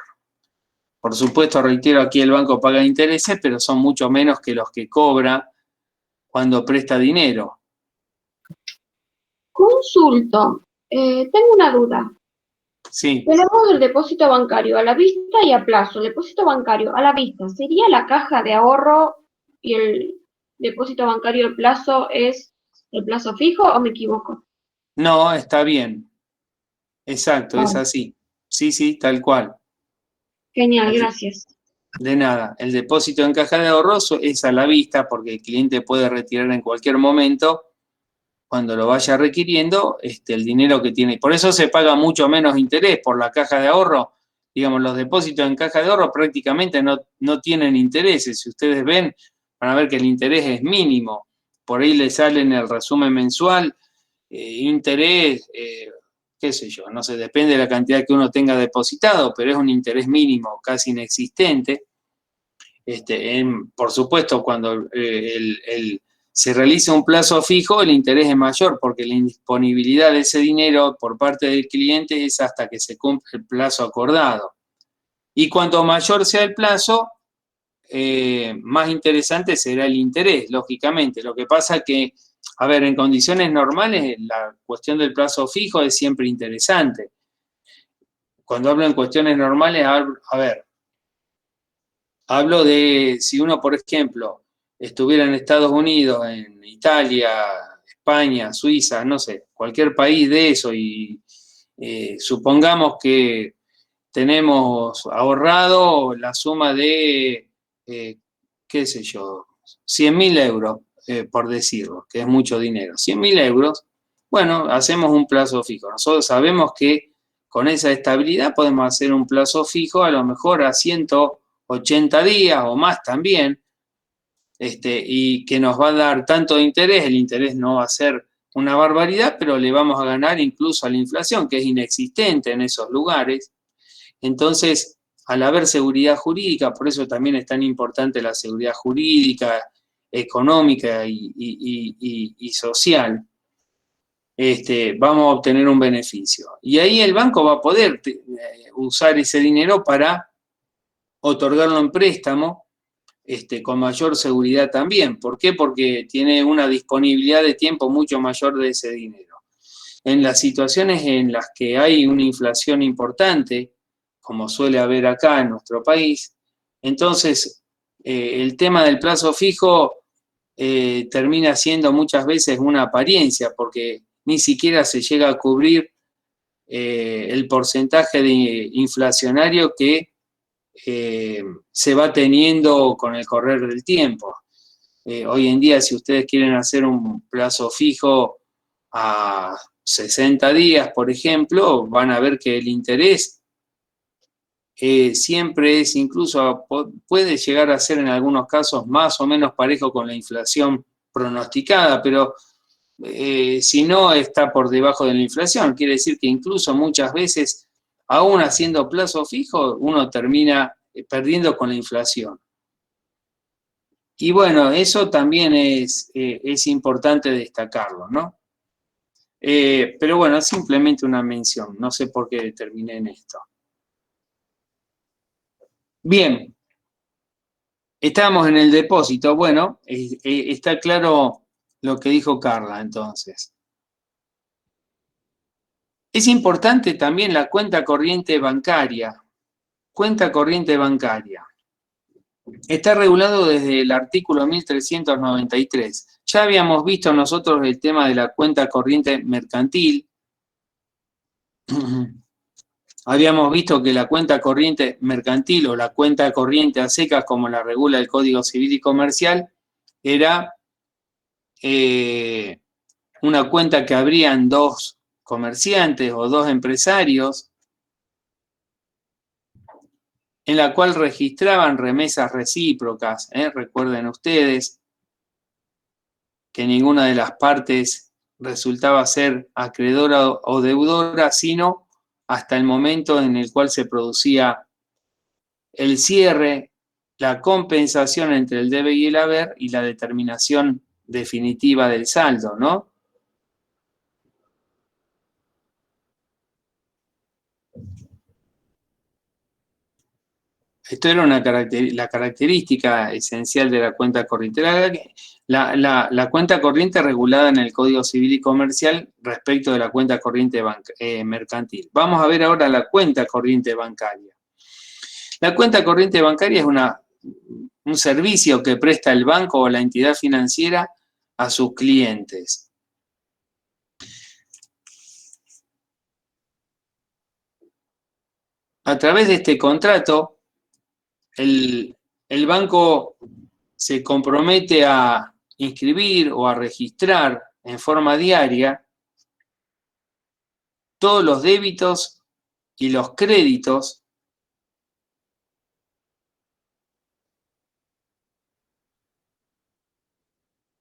Por supuesto, reitero, aquí el banco paga intereses, pero son mucho menos que los que cobra cuando presta dinero. Consulto. Tengo una duda. Sí. Tenemos el depósito bancario a la vista y a plazo. El depósito bancario a la vista, ¿sería la caja de ahorro y el depósito bancario a plazo es el plazo fijo o me equivoco? No, está bien. Exacto, es Vale. así. Sí, sí, tal cual. Genial, gracias. De nada. El depósito en caja de ahorros es a la vista porque el cliente puede retirar en cualquier momento, cuando lo vaya requiriendo, el dinero que tiene. Por eso se paga mucho menos interés por la caja de ahorro. Digamos, los depósitos en caja de ahorro prácticamente no tienen intereses. Si ustedes ven, van a ver que el interés es mínimo. Por ahí le sale en el resumen mensual interés, qué sé yo, no sé, depende de la cantidad que uno tenga depositado, pero es un interés mínimo, casi inexistente. Por supuesto, cuando se realiza un plazo fijo, el interés es mayor porque la indisponibilidad de ese dinero por parte del cliente es hasta que se cumple el plazo acordado. Y cuanto mayor sea el plazo, más interesante será el interés, lógicamente. Lo que pasa que, a ver, en condiciones normales, la cuestión del plazo fijo es siempre interesante. Cuando hablo en cuestiones normales, a ver, hablo de si uno, por ejemplo, estuviera en Estados Unidos, en Italia, España, Suiza, no sé, cualquier país de eso, y supongamos que tenemos ahorrado la suma de, qué sé yo, 100.000 euros, por decirlo, que es mucho dinero. 100.000 euros, bueno, hacemos un plazo fijo. Nosotros sabemos que con esa estabilidad podemos hacer un plazo fijo a lo mejor a 180 días o más también, y que nos va a dar tanto de interés. El interés no va a ser una barbaridad, pero le vamos a ganar incluso a la inflación, que es inexistente en esos lugares. Entonces, al haber seguridad jurídica, por eso también es tan importante la seguridad jurídica, económica y social, vamos a obtener un beneficio. Y ahí el banco va a poder usar ese dinero para otorgarlo en préstamo, con mayor seguridad también. ¿Por qué? Porque tiene una disponibilidad de tiempo mucho mayor de ese dinero. En las situaciones en las que hay una inflación importante, como suele haber acá en nuestro país, entonces el tema del plazo fijo termina siendo muchas veces una apariencia, porque ni siquiera se llega a cubrir el porcentaje de inflacionario que se va teniendo con el correr del tiempo. Hoy en día, si ustedes quieren hacer un plazo fijo a 60 días, por ejemplo, van a ver que el interés siempre es, incluso puede llegar a ser en algunos casos más o menos parejo con la inflación pronosticada, pero si no está por debajo de la inflación, quiere decir que incluso muchas veces, aún haciendo plazo fijo, uno termina perdiendo con la inflación. Y bueno, eso también es importante destacarlo, ¿no? Pero bueno, es simplemente una mención, no sé por qué terminé en esto. Bien, estábamos en el depósito. Bueno, está claro lo que dijo Carla entonces. Es importante también la cuenta corriente bancaria. Cuenta corriente bancaria. Está regulado desde el artículo 1393. Ya habíamos visto nosotros el tema de la cuenta corriente mercantil. Habíamos visto que la cuenta corriente mercantil o la cuenta corriente a secas, como la regula el Código Civil y Comercial, era una cuenta que abrían dos comerciantes o dos empresarios en la cual registraban remesas recíprocas. Recuerden ustedes que ninguna de las partes resultaba ser acreedora o deudora, sino hasta el momento en el cual se producía el cierre, la compensación entre el debe y el haber y la determinación definitiva del saldo, ¿no? Esto era la característica esencial de la cuenta corriente. La cuenta corriente regulada en el Código Civil y Comercial respecto de la cuenta corriente mercantil. Vamos a ver ahora la cuenta corriente bancaria. La cuenta corriente bancaria es un servicio que presta el banco o la entidad financiera a sus clientes. A través de este contrato, el banco se compromete a inscribir o a registrar en forma diaria todos los débitos y los créditos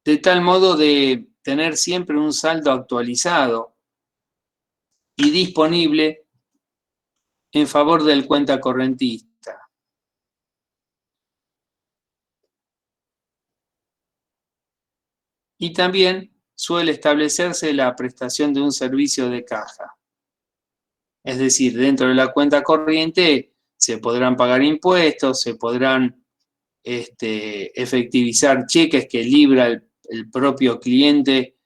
de tal modo de tener siempre un saldo actualizado y disponible en favor del cuenta correntista. Y también suele establecerse la prestación de un servicio de caja. Es decir, dentro de la cuenta corriente se podrán pagar impuestos, se podrán efectivizar cheques que libra el propio cliente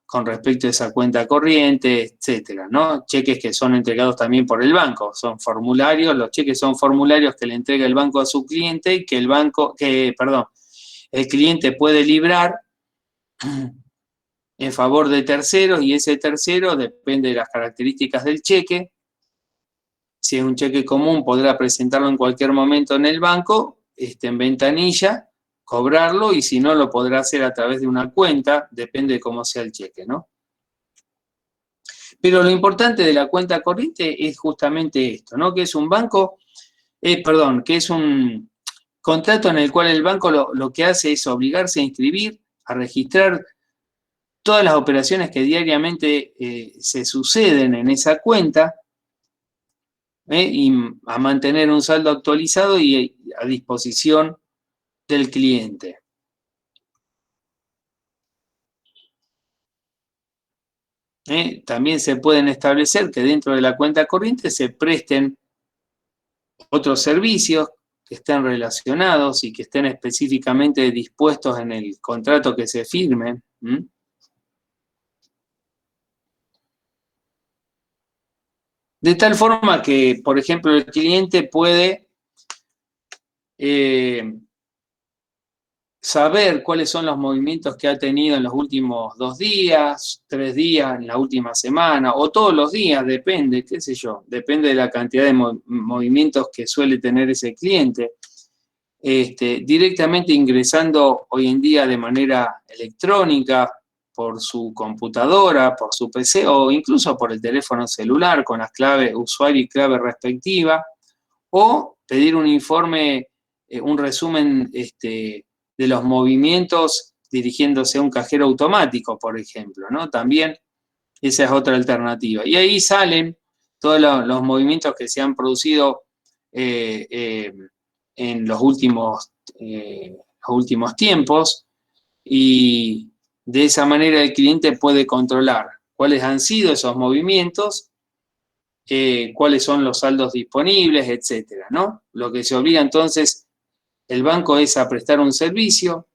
con respecto a esa cuenta corriente, etcétera, ¿no? Cheques que son entregados también por el banco, son formularios, los cheques son formularios que le entrega el banco a su cliente y que el cliente puede librar en favor de terceros y ese tercero depende de las características del cheque. Si es un cheque común, podrá presentarlo en cualquier momento en el banco, en ventanilla, cobrarlo, y si no, lo podrá hacer a través de una cuenta, depende de cómo sea el cheque, ¿no? Pero lo importante de la cuenta corriente es justamente esto, ¿no? Que es un que es un contrato en el cual el banco lo que hace es obligarse a inscribir, a registrar todas las operaciones que diariamente se suceden en esa cuenta, y a mantener un saldo actualizado y a disposición del cliente. También se pueden establecer que dentro de la cuenta corriente se presten otros servicios que estén relacionados y que estén específicamente dispuestos en el contrato que se firme. De tal forma que, por ejemplo, el cliente puede saber cuáles son los movimientos que ha tenido en los últimos 2 días, 3 días, en la última semana, o todos los días, depende, qué sé yo, depende de la cantidad de movimientos que suele tener ese cliente, directamente ingresando hoy en día de manera electrónica por su computadora, por su PC o incluso por el teléfono celular con las claves usuario y clave respectiva, o pedir un informe, un resumen de los movimientos dirigiéndose a un cajero automático, por ejemplo, ¿no? También esa es otra alternativa. Y ahí salen todos los movimientos que se han producido en los últimos tiempos, y de esa manera el cliente puede controlar cuáles han sido esos movimientos, cuáles son los saldos disponibles, etcétera, ¿no? Lo que se obliga entonces el banco es a prestar un servicio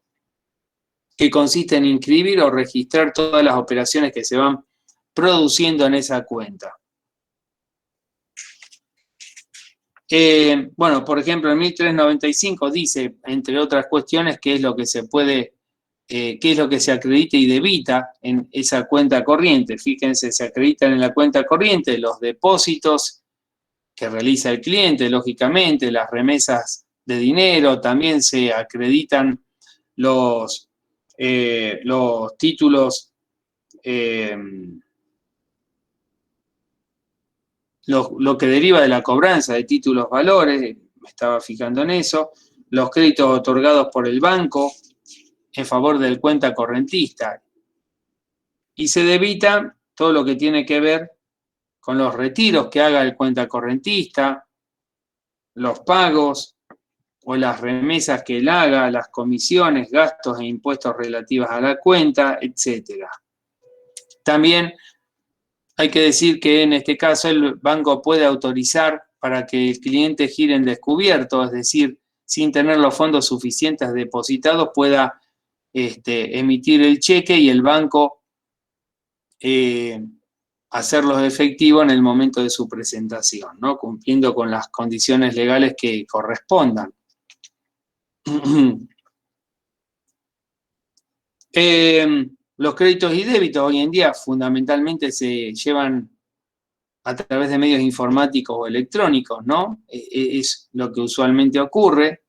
que consiste en inscribir o registrar todas las operaciones que se van produciendo en esa cuenta. Bueno, por ejemplo, el 1395 dice, entre otras cuestiones, qué es lo que se puede, qué es lo que se acredita y debita en esa cuenta corriente. Fíjense, se acreditan en la cuenta corriente los depósitos que realiza el cliente, lógicamente, las remesas de dinero, también se acreditan los títulos lo que deriva de la cobranza de títulos valores, me estaba fijando en eso, los créditos otorgados por el banco en favor del cuenta correntista. Y se debita todo lo que tiene que ver con los retiros que haga el cuenta correntista, los pagos o las remesas que él haga, las comisiones, gastos e impuestos relativos a la cuenta, etc. También hay que decir que en este caso el banco puede autorizar para que el cliente gire en descubierto, es decir, sin tener los fondos suficientes depositados, pueda emitir el cheque y el banco hacerlos efectivos en el momento de su presentación, ¿no? Cumpliendo con las condiciones legales que correspondan. Los créditos y débitos hoy en día fundamentalmente se llevan a través de medios informáticos o electrónicos, ¿no? Es lo que usualmente ocurre,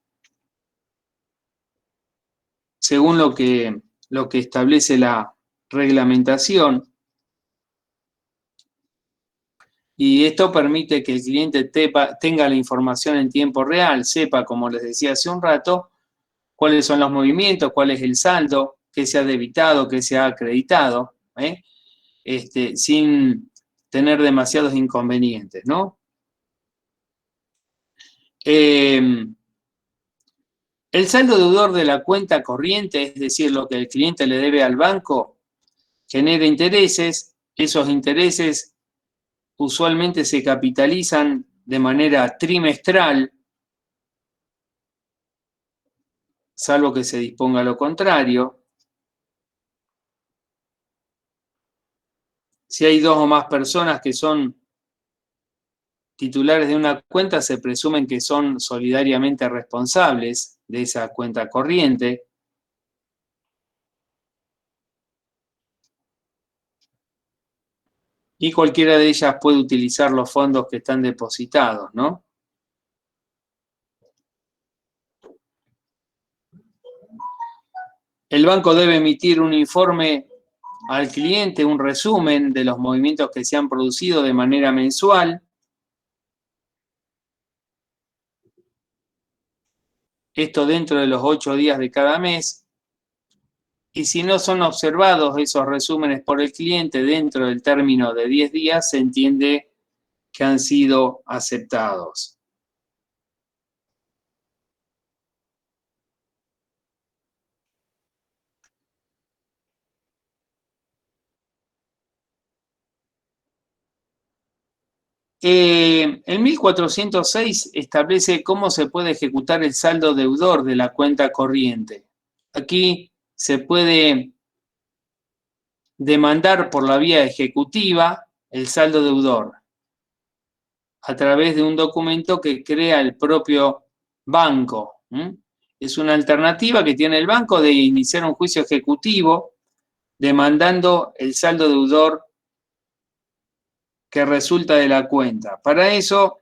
según lo que establece la reglamentación. Y esto permite que el cliente tenga la información en tiempo real, sepa, como les decía hace un rato, cuáles son los movimientos, cuál es el saldo, qué se ha debitado, qué se ha acreditado, sin tener demasiados inconvenientes, ¿no? El saldo deudor de la cuenta corriente, es decir, lo que el cliente le debe al banco, genera intereses. Esos intereses usualmente se capitalizan de manera trimestral, salvo que se disponga lo contrario. Si hay dos o más personas que son titulares de una cuenta, se presumen que son solidariamente responsables de esa cuenta corriente. Y cualquiera de ellas puede utilizar los fondos que están depositados, ¿no? El banco debe emitir un informe al cliente, un resumen de los movimientos que se han producido de manera mensual. Esto dentro de los 8 días de cada mes. Y si no son observados esos resúmenes por el cliente dentro del término de 10 días, se entiende que han sido aceptados. El 1406 establece cómo se puede ejecutar el saldo deudor de la cuenta corriente. Aquí se puede demandar por la vía ejecutiva el saldo deudor a través de un documento que crea el propio banco. Es una alternativa que tiene el banco de iniciar un juicio ejecutivo demandando el saldo deudor que resulta de la cuenta. Para eso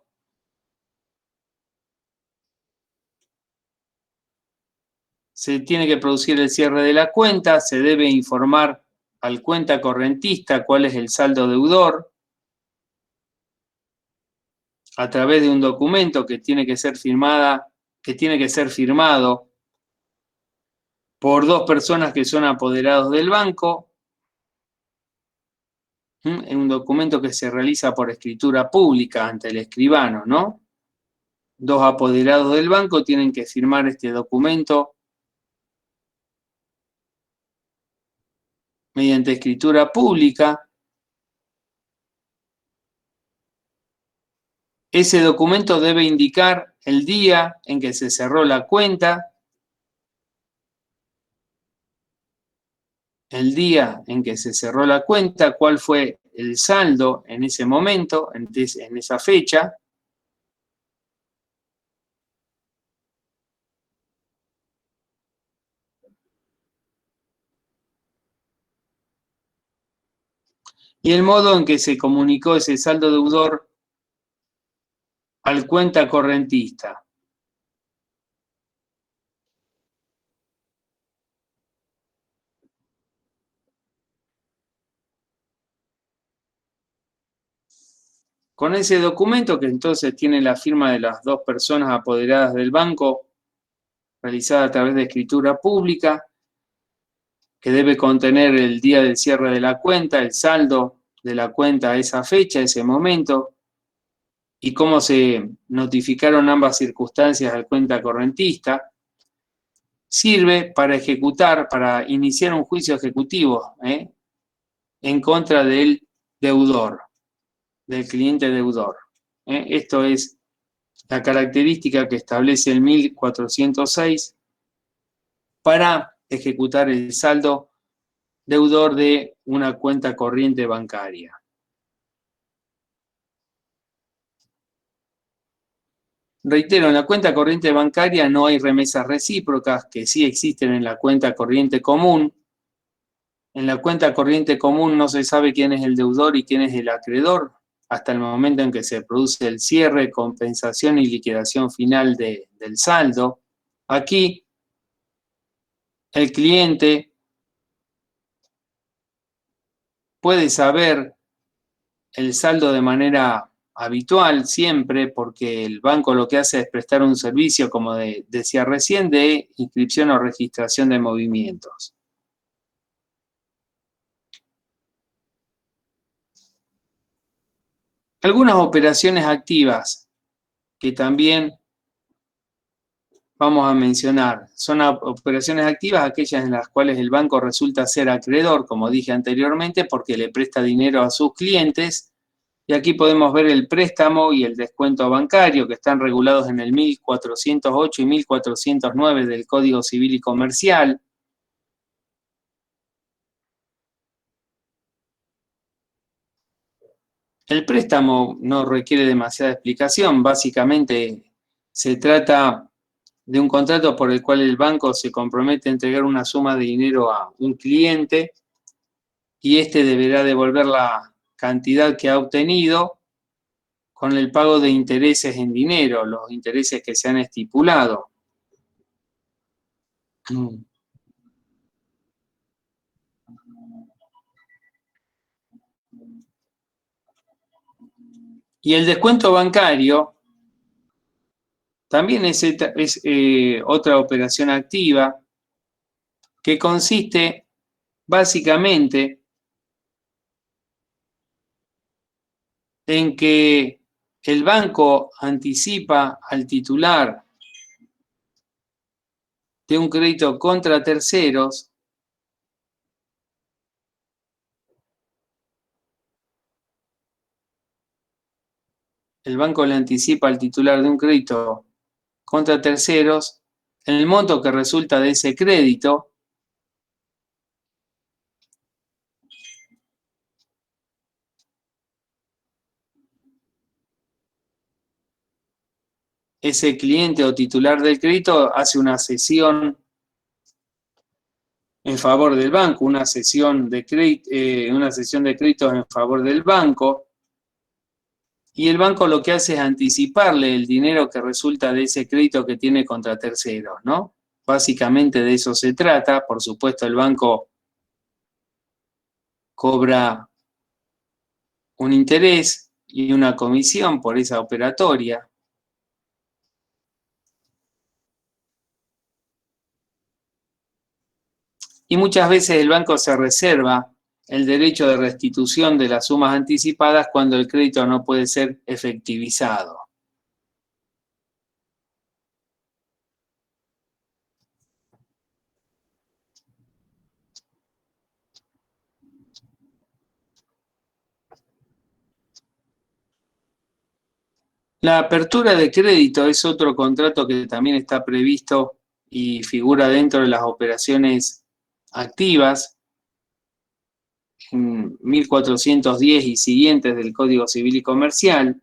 se tiene que producir el cierre de la cuenta, se debe informar al cuenta correntista cuál es el saldo deudor a través de un documento que tiene que ser firmado por dos personas que son apoderados del banco. Es un documento que se realiza por escritura pública ante el escribano, ¿no? Dos apoderados del banco tienen que firmar este documento mediante escritura pública. Ese documento debe indicar el día en que se cerró la cuenta, cuál fue el saldo en ese momento, en esa fecha. Y el modo en que se comunicó ese saldo deudor al cuenta correntista. Con ese documento, que entonces tiene la firma de las dos personas apoderadas del banco, realizada a través de escritura pública, que debe contener el día del cierre de la cuenta, el saldo de la cuenta a esa fecha, ese momento, y cómo se notificaron ambas circunstancias al cuenta correntista, sirve para ejecutar, para iniciar un juicio ejecutivo en contra del deudor, del cliente deudor. Esto es la característica que establece el 1406 para ejecutar el saldo deudor de una cuenta corriente bancaria. Reitero, en la cuenta corriente bancaria no hay remesas recíprocas, que sí existen en la cuenta corriente común. En la cuenta corriente común no se sabe quién es el deudor y quién es el acreedor hasta el momento en que se produce el cierre, compensación y liquidación final del saldo. Aquí, el cliente puede saber el saldo de manera habitual siempre, porque el banco lo que hace es prestar un servicio, como decía recién, de inscripción o registración de movimientos. Algunas operaciones activas que también vamos a mencionar son operaciones activas aquellas en las cuales el banco resulta ser acreedor, como dije anteriormente, porque le presta dinero a sus clientes. Y aquí podemos ver el préstamo y el descuento bancario, que están regulados en el 1408 y 1409 del Código Civil y Comercial. El préstamo no requiere demasiada explicación. Básicamente se trata de un contrato por el cual el banco se compromete a entregar una suma de dinero a un cliente y éste deberá devolver la cantidad que ha obtenido con el pago de intereses en dinero, los intereses que se han estipulado. Y el descuento bancario también es otra operación activa que consiste básicamente en que el banco anticipa al titular de un crédito contra terceros el banco le anticipa al titular de un crédito contra terceros el monto que resulta de ese crédito ese cliente o titular del crédito hace una cesión en favor del banco, una cesión de créditos en favor del banco, y el banco lo que hace es anticiparle el dinero que resulta de ese crédito que tiene contra terceros, ¿no? Básicamente de eso se trata. Por supuesto, el banco cobra un interés y una comisión por esa operatoria. Y muchas veces el banco se reserva el derecho de restitución de las sumas anticipadas cuando el crédito no puede ser efectivizado. La apertura de crédito es otro contrato que también está previsto y figura dentro de las operaciones activas en 1410 y siguientes del Código Civil y Comercial.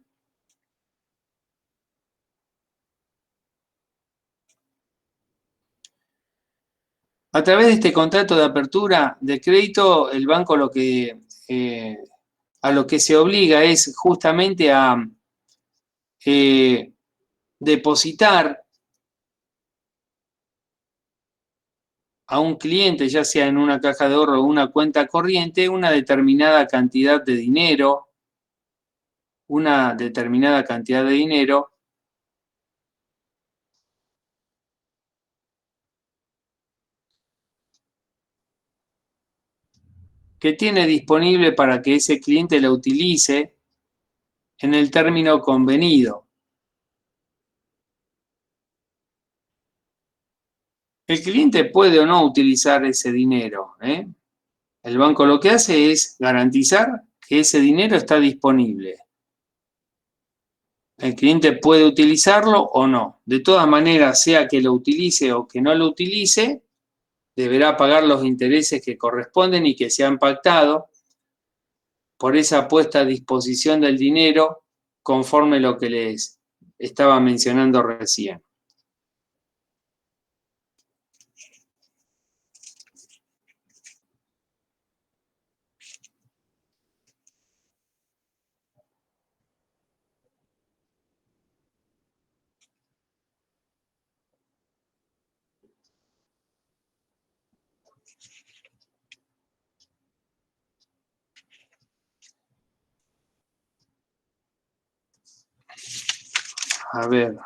A través de este contrato de apertura de crédito, el banco a lo que se obliga es justamente a depositar a un cliente, ya sea en una caja de ahorro o una cuenta corriente, una determinada cantidad de dinero, una determinada cantidad de dinero que tiene disponible para que ese cliente la utilice en el término convenido. El cliente puede o no utilizar ese dinero, ¿eh? El banco lo que hace es garantizar que ese dinero está disponible. El cliente puede utilizarlo o no. De todas maneras, sea que lo utilice o que no lo utilice, deberá pagar los intereses que corresponden y que se han pactado por esa puesta a disposición del dinero conforme lo que les estaba mencionando recién. A ver.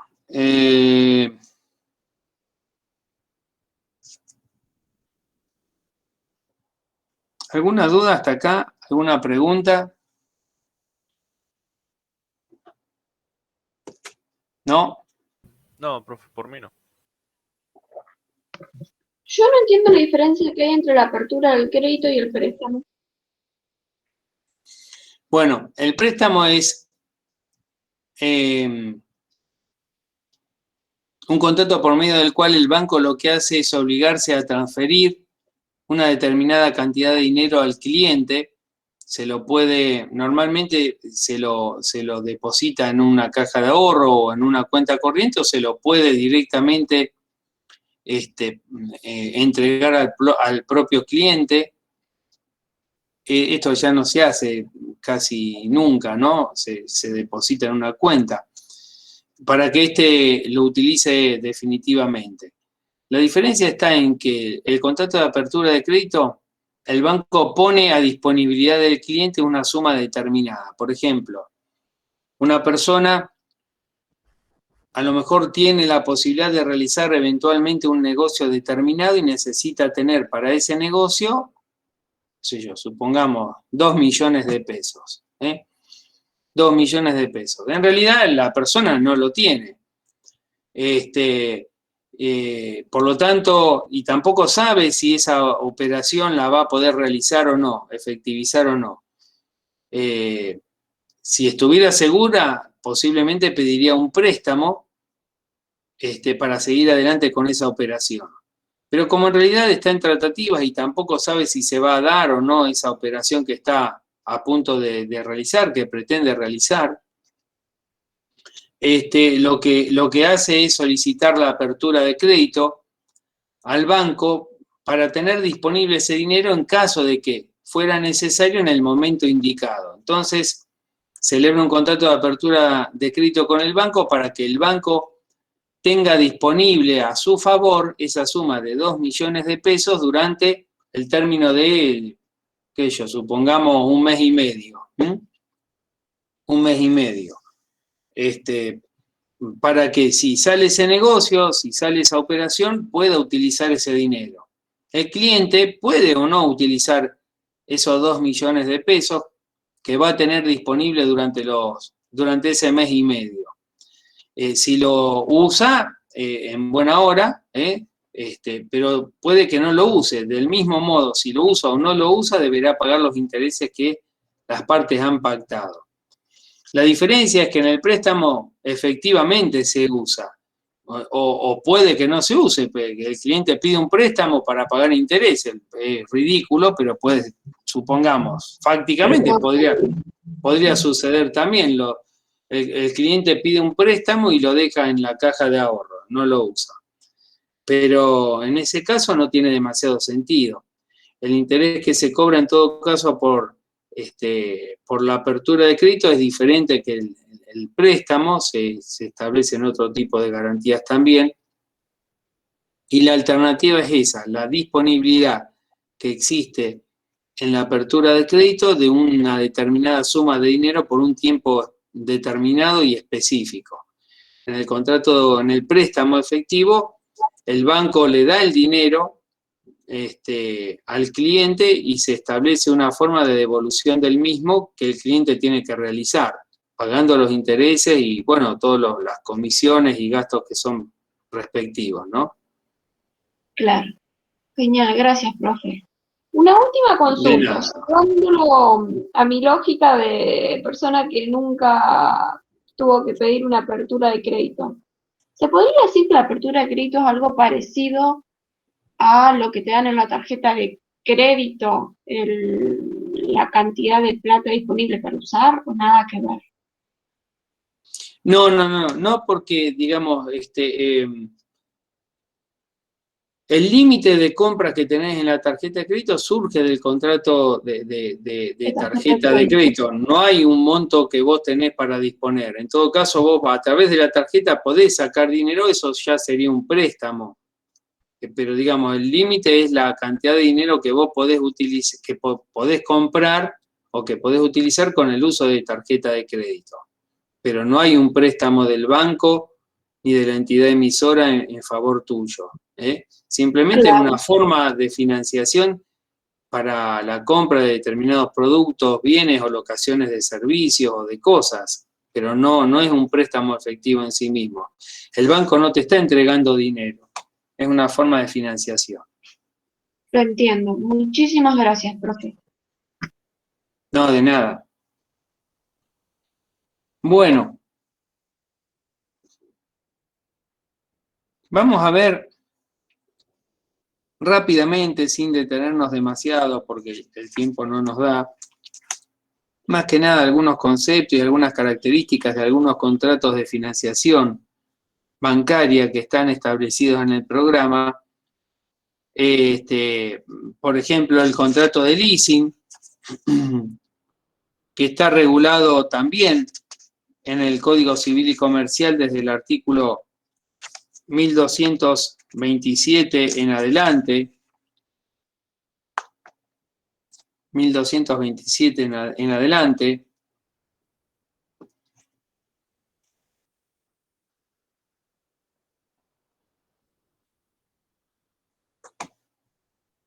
¿Alguna duda hasta acá? ¿Alguna pregunta? ¿No? No, profe, por mí no. Yo no entiendo la diferencia que hay entre la apertura del crédito y el préstamo. Bueno, el préstamo es un contrato por medio del cual el banco lo que hace es obligarse a transferir una determinada cantidad de dinero al cliente. Se lo puede, normalmente se lo deposita en una caja de ahorro o en una cuenta corriente, o se lo puede directamente entregar al propio cliente. Esto ya no se hace casi nunca, ¿no? Se deposita en una cuenta para que éste lo utilice definitivamente. La diferencia está en que el contrato de apertura de crédito, el banco pone a disponibilidad del cliente una suma determinada. Por ejemplo, una persona a lo mejor tiene la posibilidad de realizar eventualmente un negocio determinado y necesita tener para ese negocio, supongamos, 2 millones de pesos. 2 millones de pesos. En realidad la persona no lo tiene. Por lo tanto, y tampoco sabe si esa operación la va a poder realizar o no, efectivizar o no. Si estuviera segura, posiblemente pediría un préstamo para seguir adelante con esa operación. Pero como en realidad está en tratativas y tampoco sabe si se va a dar o no esa operación que está a punto de realizar, que pretende realizar, lo que hace es solicitar la apertura de crédito al banco para tener disponible ese dinero en caso de que fuera necesario en el momento indicado. Entonces, celebra un contrato de apertura de crédito con el banco para que el banco tenga disponible a su favor esa suma de 2 millones de pesos durante el término de, supongamos, un mes y medio. Un mes y medio. Para que si sale ese negocio, si sale esa operación, pueda utilizar ese dinero. El cliente puede o no utilizar esos 2 millones de pesos que va a tener disponible durante ese mes y medio. Si lo usa, en buena hora, pero puede que no lo use. Del mismo modo, si lo usa o no lo usa, deberá pagar los intereses que las partes han pactado. La diferencia es que en el préstamo efectivamente se usa, o puede que no se use, que el cliente pide un préstamo para pagar intereses. Es ridículo, pero supongamos, fácticamente podría suceder también. El cliente pide un préstamo y lo deja en la caja de ahorro, no lo usa. Pero en ese caso no tiene demasiado sentido. El interés que se cobra en todo caso por la apertura de crédito es diferente que el préstamo, se establecen otro tipo de garantías también. Y la alternativa es esa, la disponibilidad que existe en la apertura de crédito de una determinada suma de dinero por un tiempo determinado y específico. En el contrato, en el préstamo efectivo, el banco le da el dinero al cliente y se establece una forma de devolución del mismo que el cliente tiene que realizar, pagando los intereses y, bueno, todas las comisiones y gastos que son respectivos, ¿no? Claro. Genial, gracias, profe. Una última De consulta, nada. llevándolo a mi lógica de persona que nunca tuvo que pedir una apertura de crédito. ¿Se podría decir que la apertura de crédito es algo parecido a lo que te dan en la tarjeta de crédito, la cantidad de plata disponible para usar, o nada que ver? No, porque, digamos, el límite de compras que tenés en la tarjeta de crédito surge del contrato de tarjeta de crédito. No hay un monto que vos tenés para disponer. En todo caso, vos a través de la tarjeta podés sacar dinero, eso ya sería un préstamo. Pero, digamos, el límite es la cantidad de dinero que vos podés utilizar, que podés comprar o que podés utilizar con el uso de tarjeta de crédito. Pero no hay un préstamo del banco ni de la entidad emisora en favor tuyo. Simplemente es una forma de financiación para la compra de determinados productos, bienes o locaciones de servicios o de cosas, pero no es un préstamo efectivo en sí mismo. El banco no te está entregando dinero, es una forma de financiación. Lo entiendo. Muchísimas gracias, profe. No, de nada. Bueno, vamos a ver rápidamente, sin detenernos demasiado, porque el tiempo no nos da, más que nada algunos conceptos y algunas características de algunos contratos de financiación bancaria que están establecidos en el programa. Por ejemplo, el contrato de leasing, que está regulado también en el Código Civil y Comercial desde el artículo 1227 en adelante. 1227 en adelante.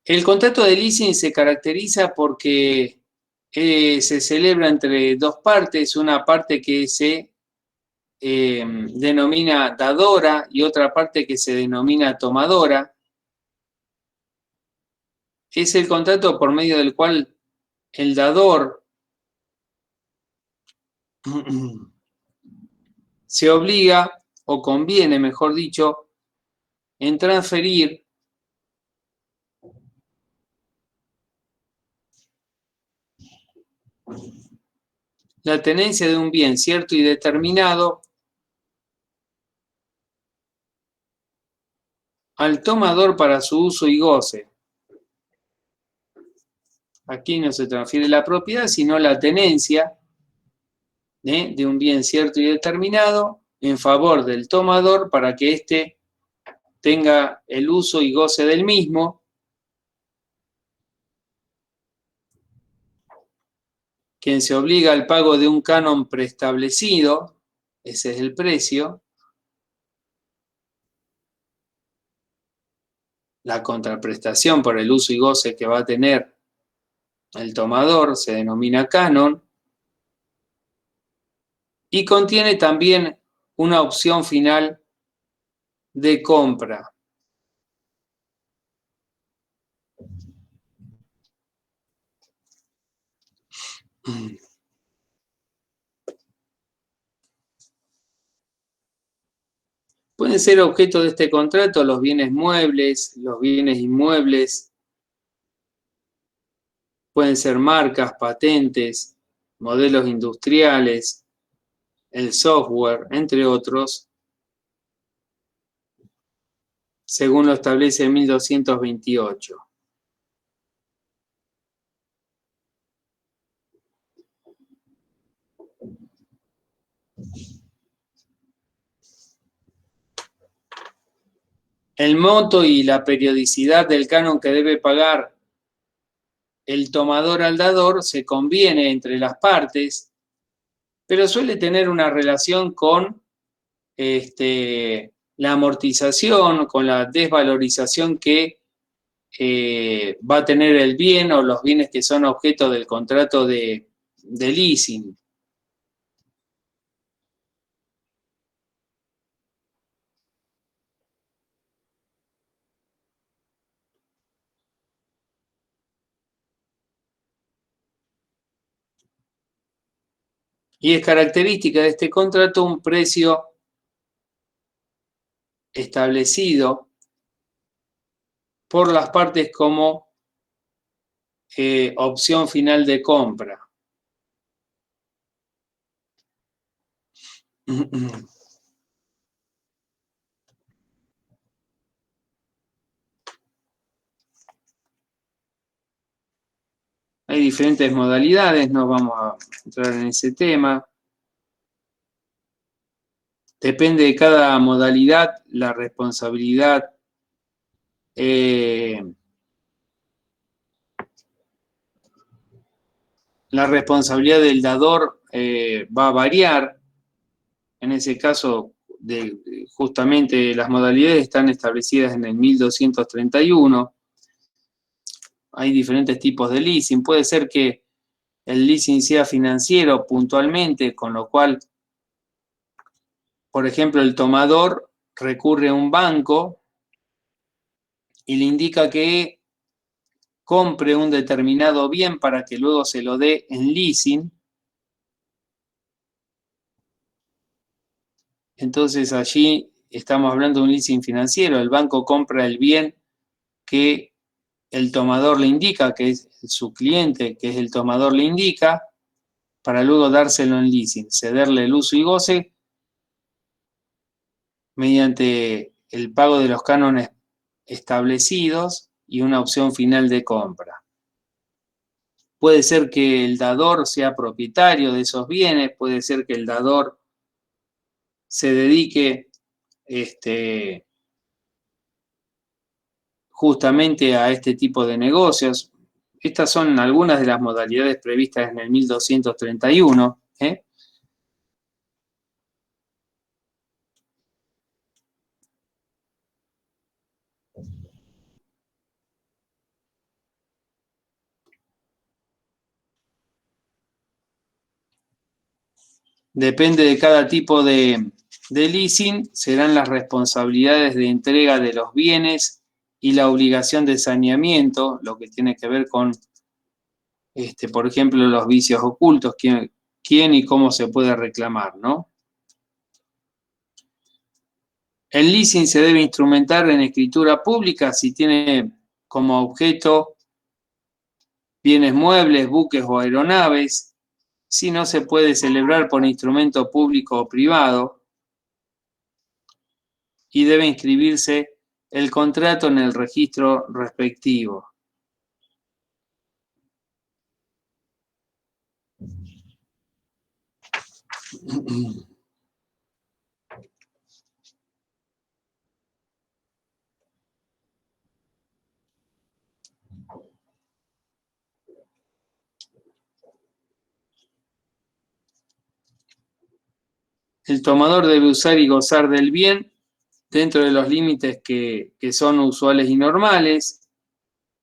El contrato de leasing se caracteriza porque se celebra entre dos partes, una parte que se denomina dadora y otra parte que se denomina tomadora. Es el contrato por medio del cual el dador se obliga, o conviene, mejor dicho, en transferir la tenencia de un bien cierto y determinado al tomador para su uso y goce. Aquí no se transfiere la propiedad, sino la tenencia de un bien cierto y determinado en favor del tomador para que éste tenga el uso y goce del mismo, quien se obliga al pago de un canon preestablecido, ese es el precio. La contraprestación por el uso y goce que va a tener el tomador se denomina canon y contiene también una opción final de compra. Pueden ser objeto de este contrato los bienes muebles, los bienes inmuebles, pueden ser marcas, patentes, modelos industriales, el software, entre otros, según lo establece 1228. El monto y la periodicidad del canon que debe pagar el tomador al dador se conviene entre las partes pero suele tener una relación con la amortización, con la desvalorización que va a tener el bien o los bienes que son objeto del contrato de leasing. Y es característica de este contrato un precio establecido por las partes como opción final de compra. Hay diferentes modalidades, no vamos a entrar en ese tema. Depende de cada modalidad, la responsabilidad del dador va a variar. En ese caso, justamente las modalidades están establecidas en el 1231. Hay diferentes tipos de leasing. Puede ser que el leasing sea financiero puntualmente, con lo cual, por ejemplo, el tomador recurre a un banco y le indica que compre un determinado bien para que luego se lo dé en leasing. Entonces allí estamos hablando de un leasing financiero. El banco compra el bien que el tomador le indica, que es su cliente, que es el tomador le indica, para luego dárselo en leasing, cederle el uso y goce mediante el pago de los cánones establecidos y una opción final de compra. Puede ser que el dador sea propietario de esos bienes, puede ser que el dador se dedique justamente a este tipo de negocios. Estas son algunas de las modalidades previstas en el 1231. Depende de cada tipo de leasing, serán las responsabilidades de entrega de los bienes y la obligación de saneamiento, lo que tiene que ver con, por ejemplo, los vicios ocultos, quién y cómo se puede reclamar, ¿no? El leasing se debe instrumentar en escritura pública si tiene como objeto bienes muebles, buques o aeronaves, si no se puede celebrar por instrumento público o privado, y debe inscribirse el contrato en el registro respectivo. El tomador debe usar y gozar del bien dentro de los límites que son usuales y normales,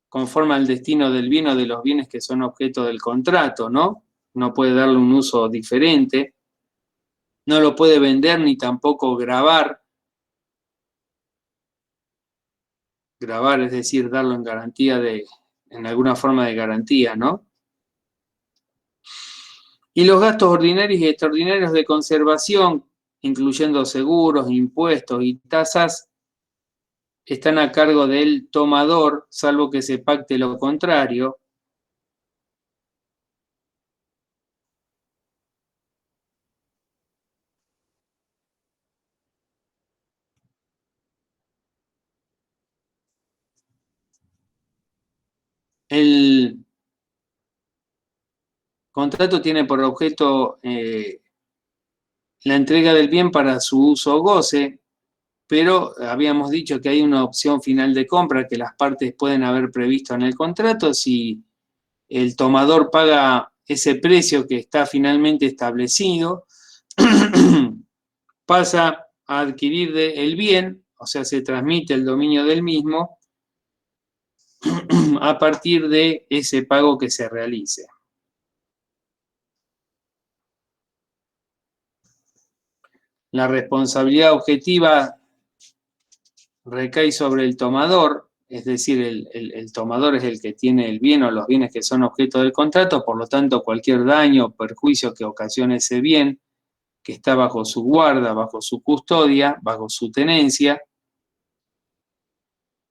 conforme al destino del bien o de los bienes que son objeto del contrato, ¿no? No puede darle un uso diferente, no lo puede vender ni tampoco gravar. Gravar, es decir, darlo en garantía en alguna forma de garantía, ¿no? Y los gastos ordinarios y extraordinarios de conservación, incluyendo seguros, impuestos y tasas, están a cargo del tomador, salvo que se pacte lo contrario. El contrato tiene por objeto la entrega del bien para su uso o goce, pero habíamos dicho que hay una opción final de compra que las partes pueden haber previsto en el contrato. Si el tomador paga ese precio que está finalmente establecido, pasa a adquirir el bien, o sea, se transmite el dominio del mismo a partir de ese pago que se realice. La responsabilidad objetiva recae sobre el tomador, es decir, el tomador es el que tiene el bien o los bienes que son objeto del contrato, por lo tanto, cualquier daño o perjuicio que ocasione ese bien, que está bajo su guarda, bajo su custodia, bajo su tenencia,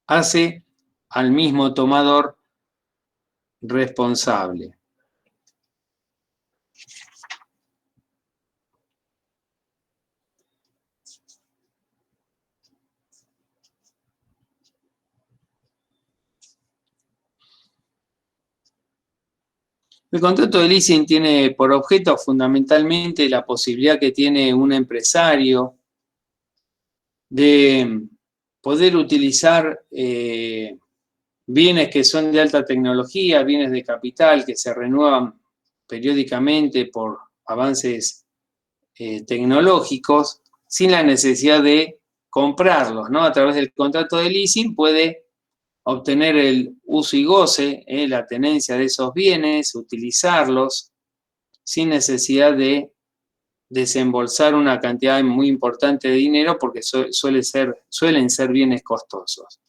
hace al mismo tomador responsable. El contrato de leasing tiene por objeto fundamentalmente la posibilidad que tiene un empresario de poder utilizar bienes que son de alta tecnología, bienes de capital que se renuevan periódicamente por avances tecnológicos, sin la necesidad de comprarlos, ¿no? A través del contrato de leasing puede obtener el uso y goce, la tenencia de esos bienes, utilizarlos, sin necesidad de desembolsar una cantidad muy importante de dinero porque suelen ser bienes costosos.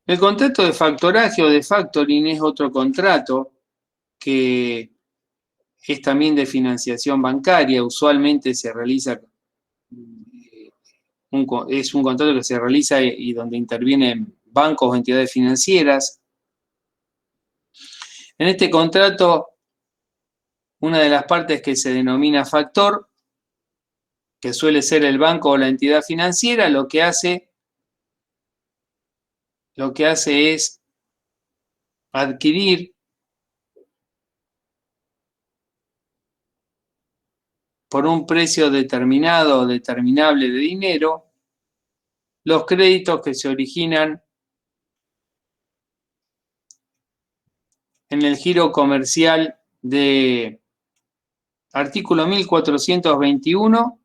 El contrato de factoraje o de factoring es otro contrato que es también de financiación bancaria. Usualmente se realiza, es un contrato que se realiza y donde intervienen bancos o entidades financieras. En este contrato, una de las partes que se denomina factor, que suele ser el banco o la entidad financiera, lo que hace es adquirir por un precio determinado o determinable de dinero los créditos que se originan en el giro comercial de artículo 1421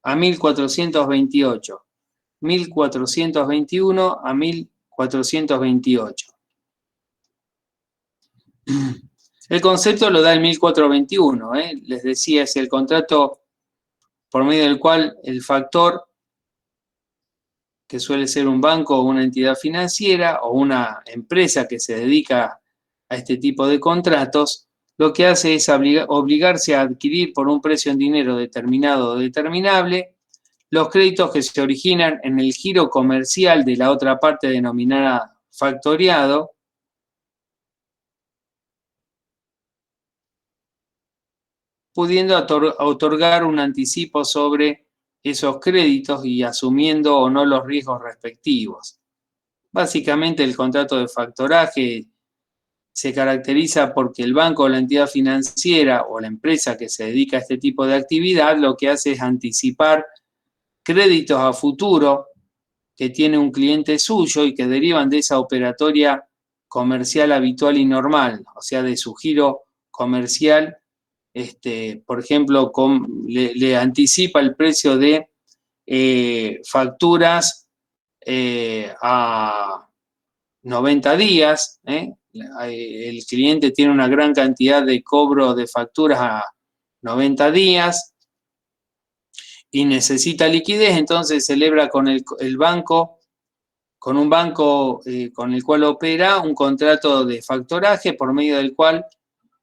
a 1428. 1421 a 1428. El concepto lo da el 1421, les decía, es el contrato por medio del cual el factor, que suele ser un banco o una entidad financiera o una empresa que se dedica a este tipo de contratos, lo que hace es obligarse a adquirir por un precio en dinero determinado o determinable los créditos que se originan en el giro comercial de la otra parte denominada factoriado, pudiendo otorgar un anticipo sobre esos créditos y asumiendo o no los riesgos respectivos. Básicamente el contrato de factoraje se caracteriza porque el banco o la entidad financiera o la empresa que se dedica a este tipo de actividad lo que hace es anticipar créditos a futuro que tiene un cliente suyo y que derivan de esa operatoria comercial habitual y normal, o sea, de su giro comercial. Por ejemplo, le anticipa el precio de facturas a 90 días. El cliente tiene una gran cantidad de cobro de facturas a 90 días y necesita liquidez, entonces celebra con el banco, con un banco con el cual opera un contrato de factoraje por medio del cual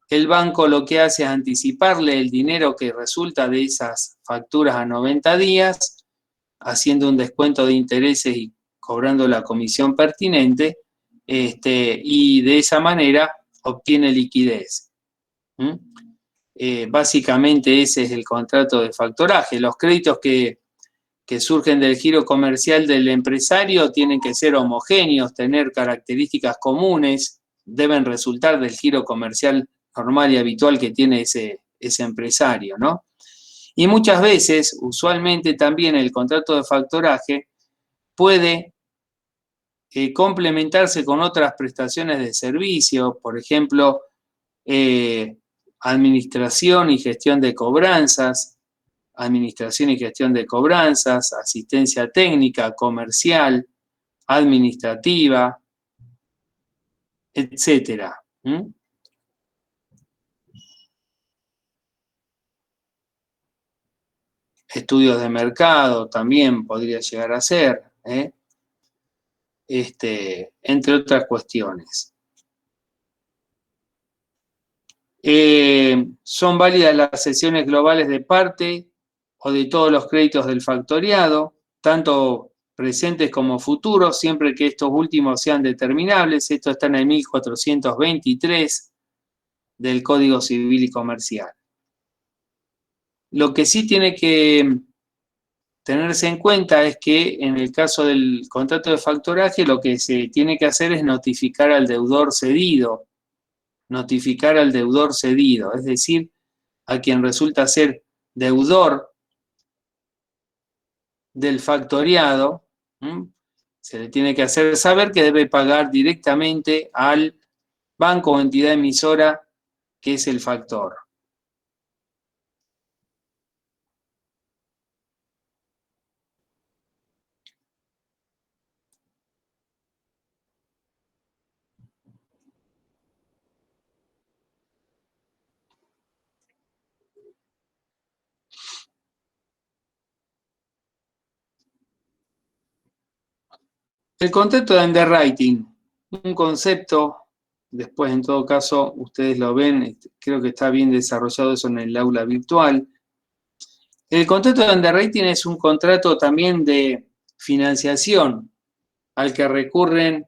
el banco lo que hace es anticiparle el dinero que resulta de esas facturas a 90 días, haciendo un descuento de intereses y cobrando la comisión pertinente, y de esa manera obtiene liquidez. Básicamente ese es el contrato de factoraje. Los créditos que surgen del giro comercial del empresario tienen que ser homogéneos, tener características comunes, deben resultar del giro comercial normal y habitual que tiene ese empresario, ¿no? Y muchas veces, usualmente también el contrato de factoraje puede complementarse con otras prestaciones de servicio, por ejemplo, administración y gestión de cobranzas, asistencia técnica, comercial, administrativa, etcétera. Estudios de mercado también podría llegar a ser, entre otras cuestiones. Son válidas las cesiones globales de parte o de todos los créditos del factoriado, tanto presentes como futuros, siempre que estos últimos sean determinables. Esto está en el 1423 del Código Civil y Comercial. Lo que sí tiene que tenerse en cuenta es que en el caso del contrato de factoraje lo que se tiene que hacer es notificar al deudor cedido, es decir, a quien resulta ser deudor del factoriado, se le tiene que hacer saber que debe pagar directamente al banco o entidad emisora que es el factor. El contrato de underwriting, un concepto, después en todo caso ustedes lo ven, creo que está bien desarrollado eso en el aula virtual. El contrato de underwriting es un contrato también de financiación al que recurren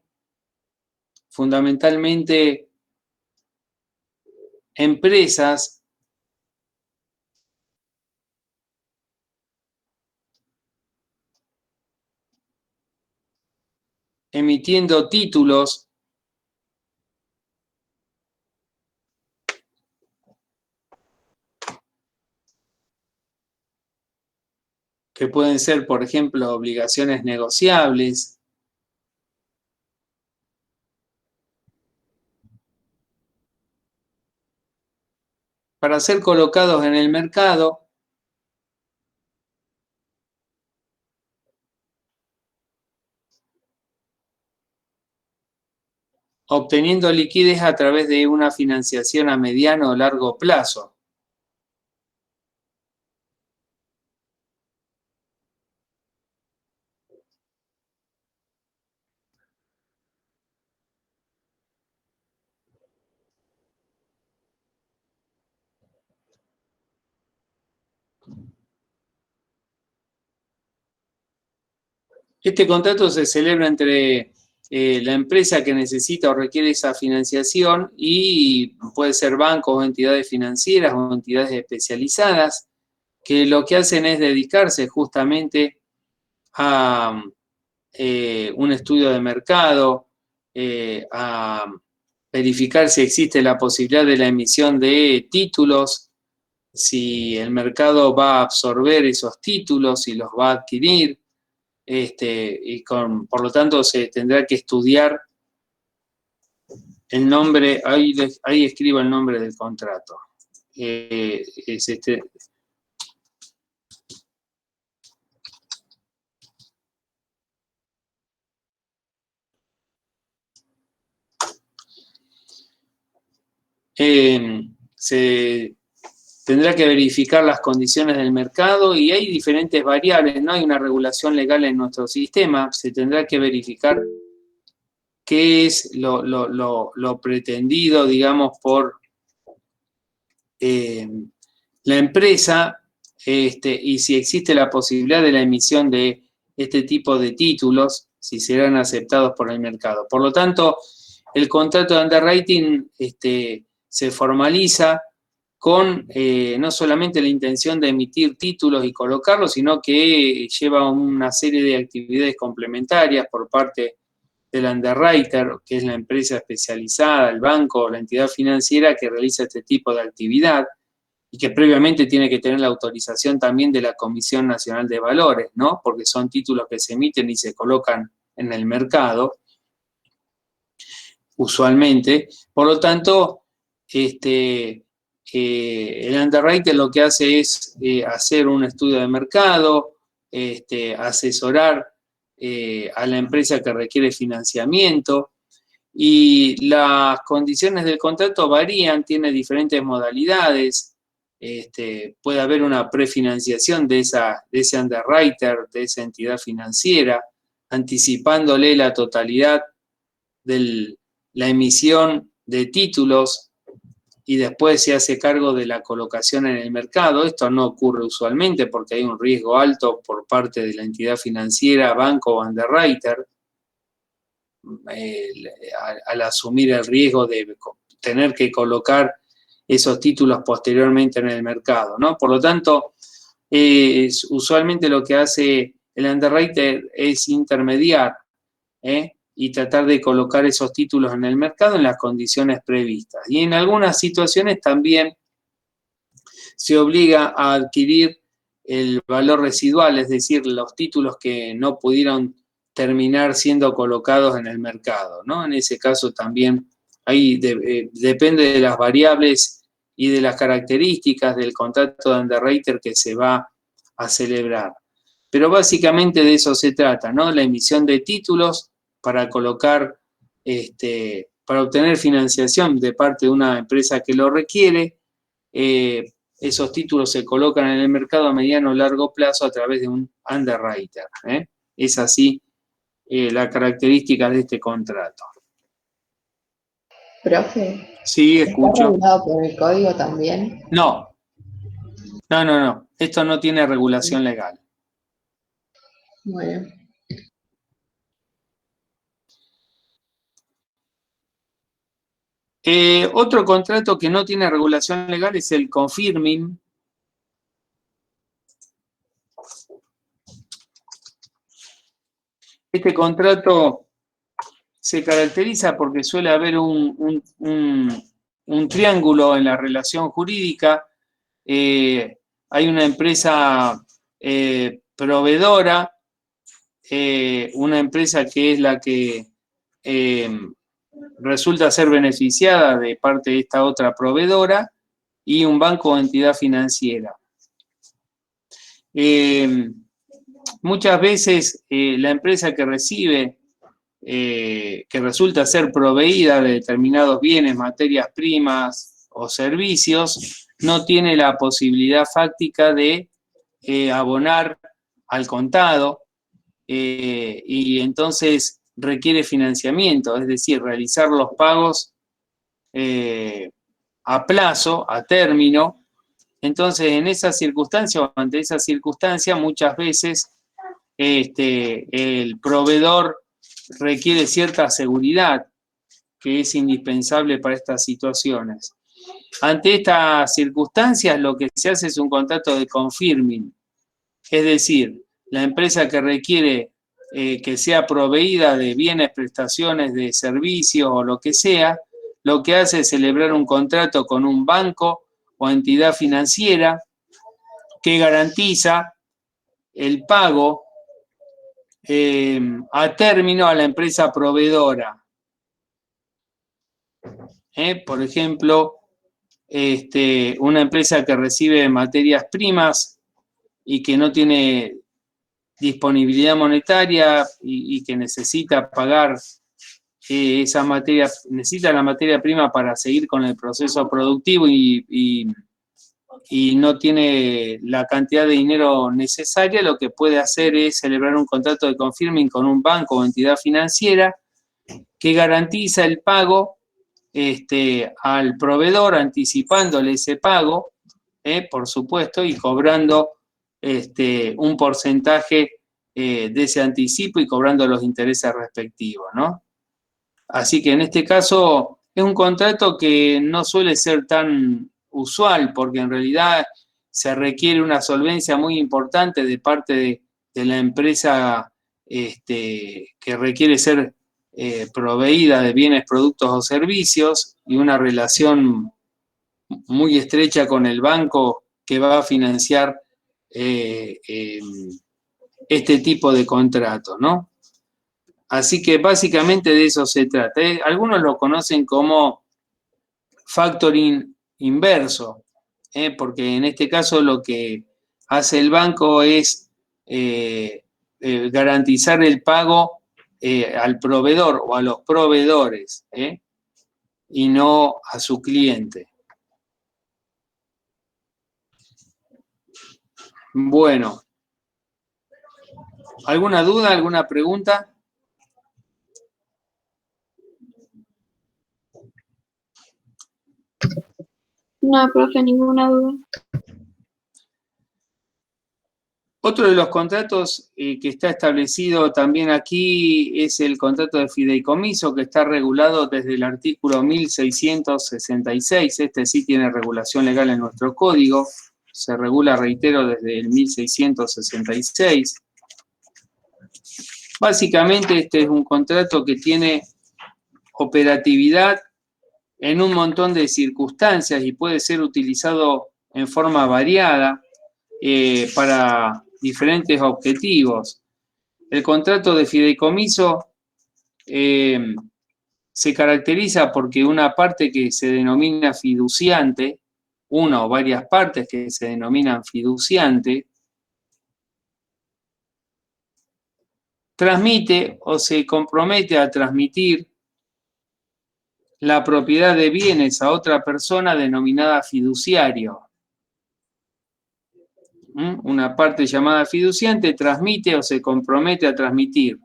fundamentalmente empresas emitiendo títulos que pueden ser, por ejemplo, obligaciones negociables, para ser colocados en el mercado obteniendo liquidez a través de una financiación a mediano o largo plazo. Este contrato se celebra entre la empresa que necesita o requiere esa financiación y puede ser bancos o entidades financieras o entidades especializadas que lo que hacen es dedicarse justamente a un estudio de mercado, a verificar si existe la posibilidad de la emisión de títulos, si el mercado va a absorber esos títulos, si los va a adquirir, por lo tanto se tendrá que estudiar el nombre, ahí escribo el nombre del contrato. Es se tendrá que verificar las condiciones del mercado y hay diferentes variables, no hay una regulación legal en nuestro sistema, se tendrá que verificar qué es lo pretendido, digamos, por la empresa y si existe la posibilidad de la emisión de este tipo de títulos, si serán aceptados por el mercado. Por lo tanto, el contrato de underwriting se formaliza con no solamente la intención de emitir títulos y colocarlos, sino que lleva una serie de actividades complementarias por parte del underwriter, que es la empresa especializada, el banco o la entidad financiera que realiza este tipo de actividad. y que previamente tiene que tener la autorización también de la Comisión Nacional de Valores, ¿no? Porque son títulos que se emiten y se colocan en el mercado, usualmente. Por lo tanto, el underwriter lo que hace es hacer un estudio de mercado, asesorar a la empresa que requiere financiamiento, y las condiciones del contrato varían, tiene diferentes modalidades. Puede haber una prefinanciación de ese underwriter, de esa entidad financiera, anticipándole la totalidad de la emisión de títulos, y después se hace cargo de la colocación en el mercado. Esto no ocurre usualmente porque hay un riesgo alto por parte de la entidad financiera, banco o underwriter, al asumir el riesgo de tener que colocar esos títulos posteriormente en el mercado, ¿no? Por lo tanto, usualmente lo que hace el underwriter es intermediar, y tratar de colocar esos títulos en el mercado en las condiciones previstas. Y en algunas situaciones también se obliga a adquirir el valor residual, es decir, los títulos que no pudieron terminar siendo colocados en el mercado, ¿no? En ese caso también ahí depende de las variables y de las características del contrato de underwriter que se va a celebrar. Pero básicamente de eso se trata, ¿no? La emisión de títulos para colocar, para obtener financiación de parte de una empresa que lo requiere. Esos títulos se colocan en el mercado a mediano o largo plazo a través de un underwriter. Es así la característica de este contrato. Profe, Sí, ¿está escucho. regulado por el código también? No. Esto no tiene regulación legal. Bueno. Otro contrato que no tiene regulación legal es el confirming. Este contrato se caracteriza porque suele haber un triángulo en la relación jurídica. Hay una empresa proveedora, una empresa que es la que resulta ser beneficiada de parte de esta otra proveedora, y un banco o entidad financiera. Muchas veces la empresa que recibe, que resulta ser proveída de determinados bienes, materias primas o servicios, no tiene la posibilidad fáctica de abonar al contado, y entonces requiere financiamiento, es decir, realizar los pagos a plazo, a término. Entonces, en esa circunstancia o ante esa circunstancia, muchas veces el proveedor requiere cierta seguridad que es indispensable para estas situaciones. Ante estas circunstancias, lo que se hace es un contrato de confirming, es decir, la empresa que requiere que sea proveída de bienes, prestaciones, de servicios o lo que sea, lo que hace es celebrar un contrato con un banco o entidad financiera que garantiza el pago a término a la empresa proveedora. Por ejemplo, una empresa que recibe materias primas y que no tiene disponibilidad monetaria y que necesita pagar esa materia, necesita la materia prima para seguir con el proceso productivo y no tiene la cantidad de dinero necesaria, lo que puede hacer es celebrar un contrato de confirming con un banco o entidad financiera que garantiza el pago al proveedor, anticipándole ese pago, por supuesto, y cobrando un porcentaje de ese anticipo y cobrando los intereses respectivos, ¿no? Así que en este caso es un contrato que no suele ser tan usual, porque en realidad se requiere una solvencia muy importante de parte de la empresa que requiere ser proveída de bienes, productos o servicios, y una relación muy estrecha con el banco que va a financiar este tipo de contrato, ¿no? Así que básicamente de eso se trata. Algunos lo conocen como factoring inverso, porque en este caso lo que hace el banco es garantizar el pago al proveedor o a los proveedores, y no a su cliente. Bueno, ¿alguna duda, alguna pregunta? No, profe, ninguna duda. Otro de los contratos que está establecido también aquí es el contrato de fideicomiso, que está regulado desde el artículo 1666. Este sí tiene regulación legal en nuestro código. Se regula, reitero, desde el 1666. Básicamente este es un contrato que tiene operatividad en un montón de circunstancias y puede ser utilizado en forma variada para diferentes objetivos. El contrato de fideicomiso se caracteriza porque una parte que se denomina fiduciante, una o varias partes que se denominan fiduciante, transmite o se compromete a transmitir la propiedad de bienes a otra persona denominada fiduciario. Una parte llamada fiduciante transmite o se compromete a transmitir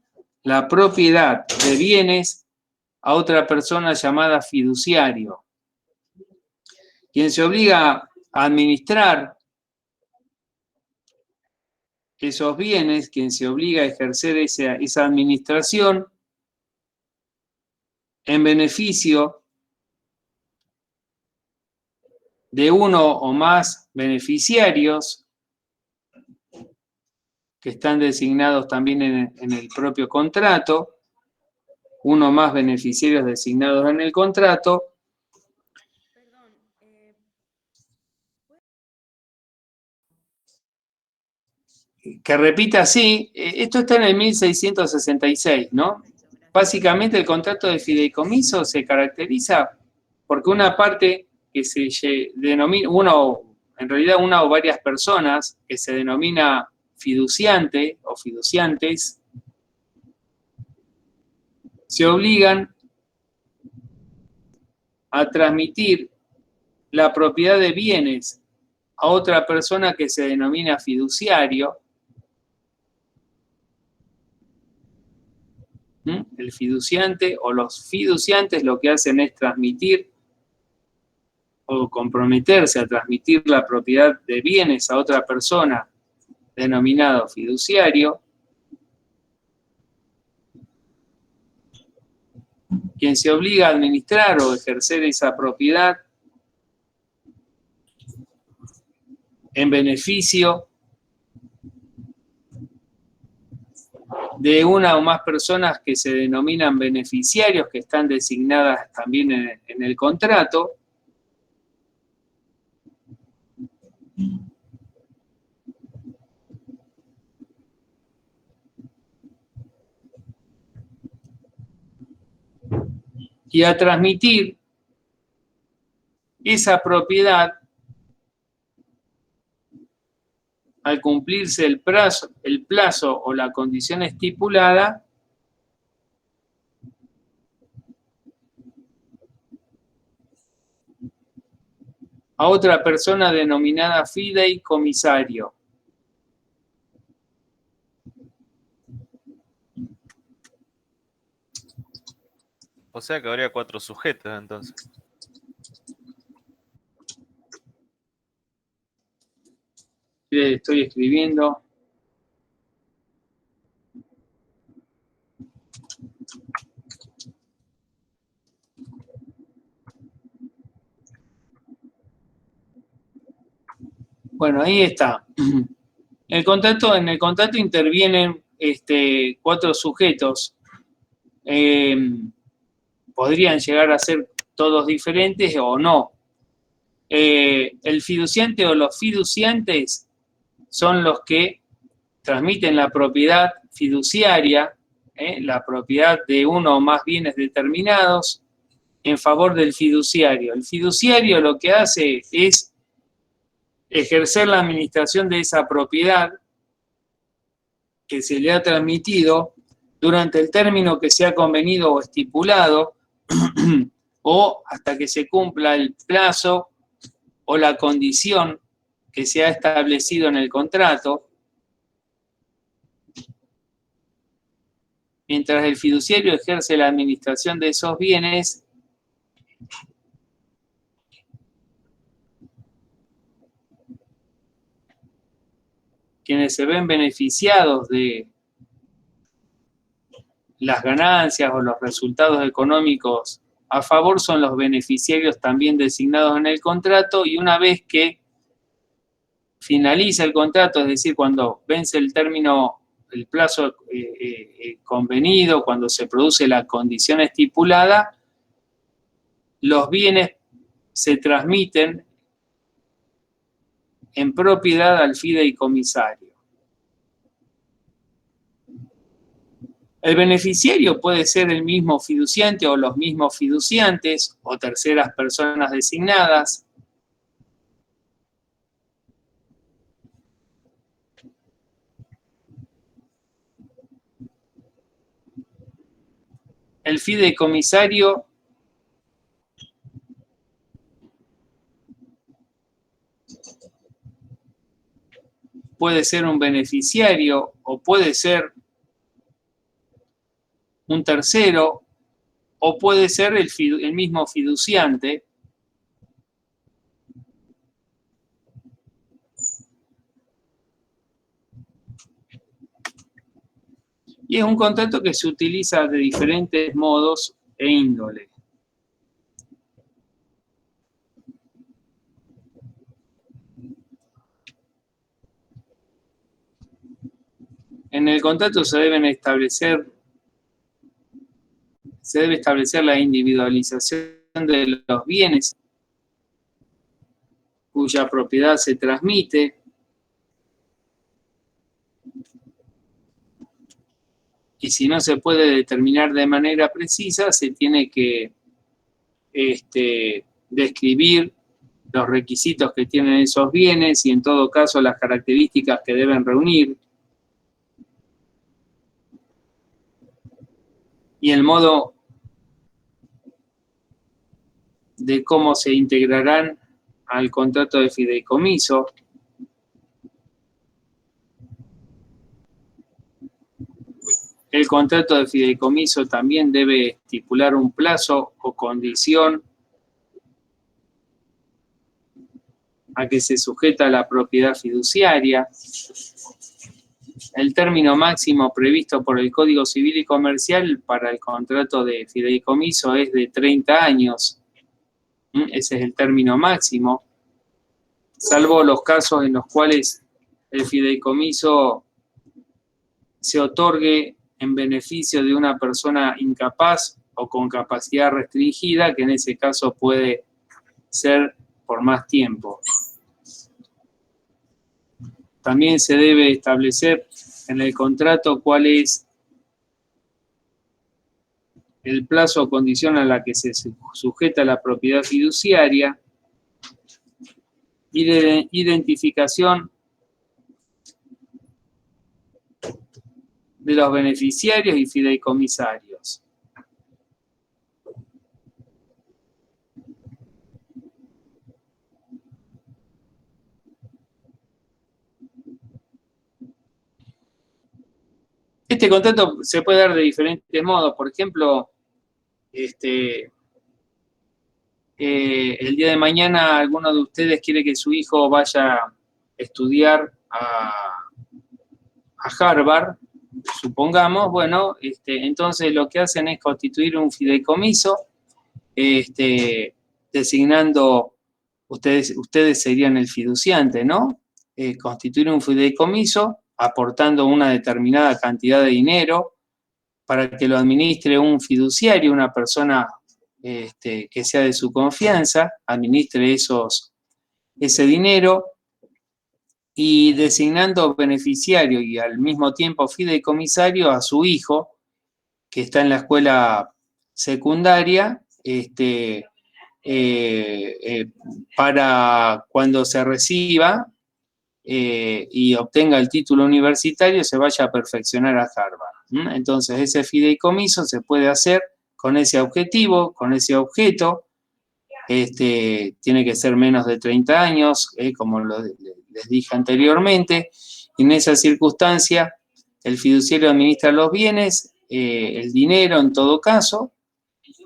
la propiedad de bienes a otra persona llamada fiduciario. Quien se obliga a administrar esos bienes, quien se obliga a ejercer esa administración en beneficio de uno o más beneficiarios que están designados también en el propio contrato, uno o más beneficiarios designados en el contrato. Que repita así, esto está en el 1666, ¿no? Básicamente el contrato de fideicomiso se caracteriza porque una parte que se denomina, en realidad una o varias personas que se denomina fiduciante o fiduciantes, se obligan a transmitir la propiedad de bienes a otra persona que se denomina fiduciario. El fiduciante o los fiduciantes lo que hacen es transmitir o comprometerse a transmitir la propiedad de bienes a otra persona denominado fiduciario. Quien se obliga a administrar o ejercer esa propiedad en beneficio de una o más personas que se denominan beneficiarios, que están designadas también en el contrato. Y a transmitir esa propiedad al cumplirse el plazo o la condición estipulada a otra persona denominada fideicomisario. O sea que habría 4 sujetos entonces. Estoy escribiendo. Bueno, ahí está. En el contrato intervienen 4 sujetos. Podrían llegar a ser todos diferentes o no. El fiduciante o los fiduciantes son los que transmiten la propiedad fiduciaria, la propiedad de uno o más bienes determinados, en favor del fiduciario. El fiduciario lo que hace es ejercer la administración de esa propiedad que se le ha transmitido durante el término que se ha convenido o estipulado, o hasta que se cumpla el plazo o la condición que se ha establecido en el contrato, mientras el fiduciario ejerce la administración de esos bienes. Quienes se ven beneficiados de las ganancias o los resultados económicos a favor son los beneficiarios también designados en el contrato, y una vez que finaliza el contrato, es decir, cuando vence el término, el plazo convenido, cuando se produce la condición estipulada, los bienes se transmiten en propiedad al fideicomisario. El beneficiario puede ser el mismo fiduciante o los mismos fiduciantes o terceras personas designadas. El fideicomisario puede ser un beneficiario o puede ser un tercero o puede ser el mismo fiduciante. Y es un contrato que se utiliza de diferentes modos e índole. En el contrato se debe establecer la individualización de los bienes cuya propiedad se transmite, y si no se puede determinar de manera precisa, se tiene que describir los requisitos que tienen esos bienes y en todo caso las características que deben reunir, y el modo de cómo se integrarán al contrato de fideicomiso. El contrato de fideicomiso también debe estipular un plazo o condición a que se sujeta la propiedad fiduciaria. El término máximo previsto por el Código Civil y Comercial para el contrato de fideicomiso es de 30 años. Ese es el término máximo, salvo los casos en los cuales el fideicomiso se otorgue en beneficio de una persona incapaz o con capacidad restringida, que en ese caso puede ser por más tiempo. También se debe establecer en el contrato cuál es el plazo o condición a la que se sujeta la propiedad fiduciaria y de identificación de los beneficiarios y fideicomisarios. Este contrato se puede dar de diferentes modos. Por ejemplo, el día de mañana alguno de ustedes quiere que su hijo vaya a estudiar a Harvard, supongamos, bueno, entonces lo que hacen es constituir un fideicomiso, designando, ustedes serían el fiduciante, ¿no? Constituir un fideicomiso aportando una determinada cantidad de dinero para que lo administre un fiduciario, una persona que sea de su confianza, administre esos ese dinero y designando beneficiario y al mismo tiempo fideicomisario a su hijo, que está en la escuela secundaria, para cuando se reciba y obtenga el título universitario, se vaya a perfeccionar a Harvard. Entonces, ese fideicomiso se puede hacer con ese objetivo, con ese objeto. Tiene que ser menos de 30 años, como les dije anteriormente. Y en esa circunstancia, el fiduciario administra los bienes, el dinero en todo caso,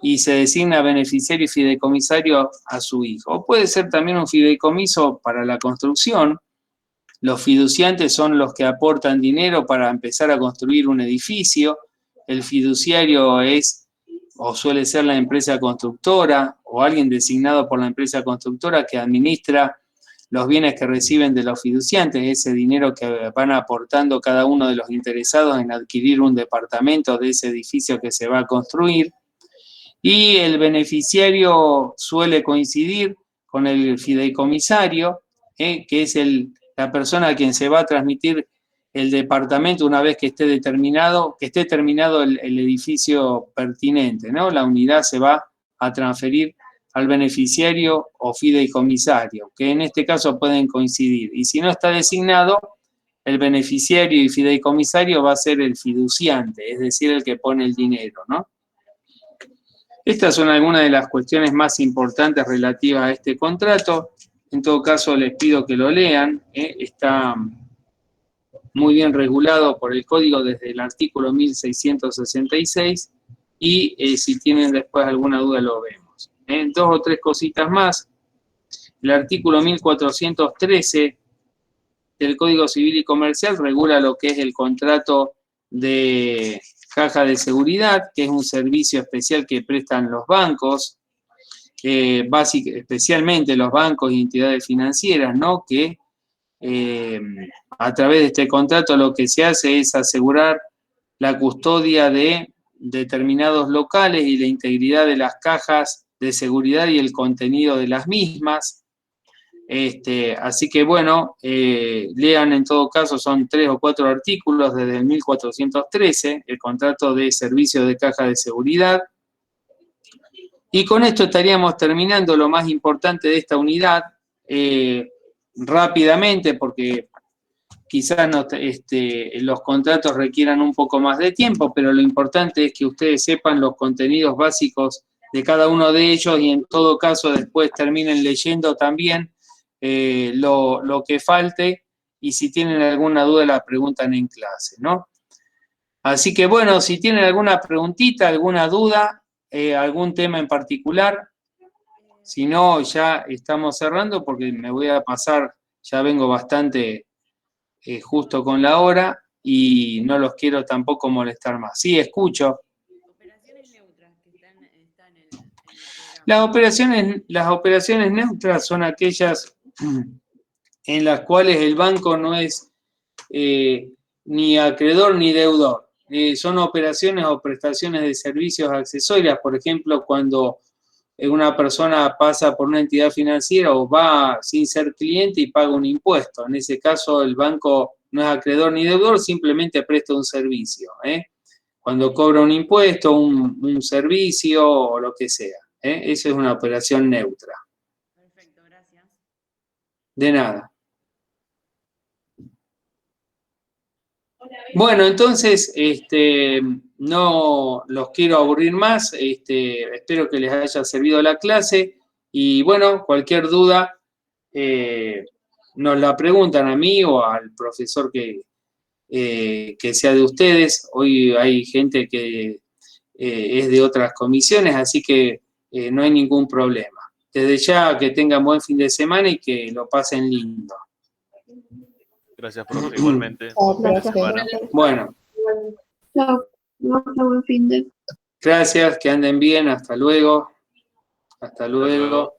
y se designa beneficiario y fideicomisario a su hijo. O puede ser también un fideicomiso para la construcción. Los fiduciantes son los que aportan dinero para empezar a construir un edificio. El fiduciario es o suele ser la empresa constructora o alguien designado por la empresa constructora que administra los bienes que reciben de los fiduciantes, ese dinero que van aportando cada uno de los interesados en adquirir un departamento de ese edificio que se va a construir. Y el beneficiario suele coincidir con el fideicomisario, que es la persona a quien se va a transmitir el departamento una vez que esté terminado el edificio pertinente, ¿no? La unidad se va a transferir al beneficiario o fideicomisario, que en este caso pueden coincidir. Y si no está designado, el beneficiario y fideicomisario va a ser el fiduciante, es decir, el que pone el dinero, ¿no? Estas son algunas de las cuestiones más importantes relativas a este contrato. En todo caso, les pido que lo lean. Está muy bien regulado por el código desde el artículo 1666 y si tienen después alguna duda lo vemos. Dos o tres cositas más. El artículo 1413 del Código Civil y Comercial regula lo que es el contrato de caja de seguridad, que es un servicio especial que prestan los bancos, especialmente los bancos y entidades financieras, ¿no? Que a través de este contrato lo que se hace es asegurar la custodia de determinados locales y la integridad de las cajas de seguridad y el contenido de las mismas. Así que bueno, lean en todo caso, son 3 o 4 artículos desde el 1413, el contrato de servicio de caja de seguridad. Y con esto estaríamos terminando lo más importante de esta unidad, rápidamente, porque quizás los contratos requieran un poco más de tiempo, pero lo importante es que ustedes sepan los contenidos básicos de cada uno de ellos y en todo caso después terminen leyendo también lo que falte y si tienen alguna duda la preguntan en clase, ¿no? Así que bueno, si tienen alguna preguntita, alguna duda, algún tema en particular, si no ya estamos cerrando porque me voy a pasar, ya vengo bastante justo con la hora y no los quiero tampoco molestar más. Sí, escucho. Operaciones neutras que están en el programa. Las operaciones neutras son aquellas en las cuales el banco no es ni acreedor ni deudor. Son operaciones o prestaciones de servicios accesorias, por ejemplo, cuando una persona pasa por una entidad financiera o va sin ser cliente y paga un impuesto. En ese caso, el banco no es acreedor ni deudor, simplemente presta un servicio. Cuando cobra un impuesto, un servicio o lo que sea. Eso es una operación neutra. Perfecto, gracias. De nada. Bueno, entonces, no los quiero aburrir más, espero que les haya servido la clase y bueno, cualquier duda nos la preguntan a mí o al profesor que sea de ustedes. Hoy hay gente que es de otras comisiones, así que no hay ningún problema. Desde ya que tengan buen fin de semana y que lo pasen lindo. Gracias, profe, igualmente. Gracias. Bueno. Chao. Buen fin de. Gracias, que anden bien, hasta luego. Hasta luego.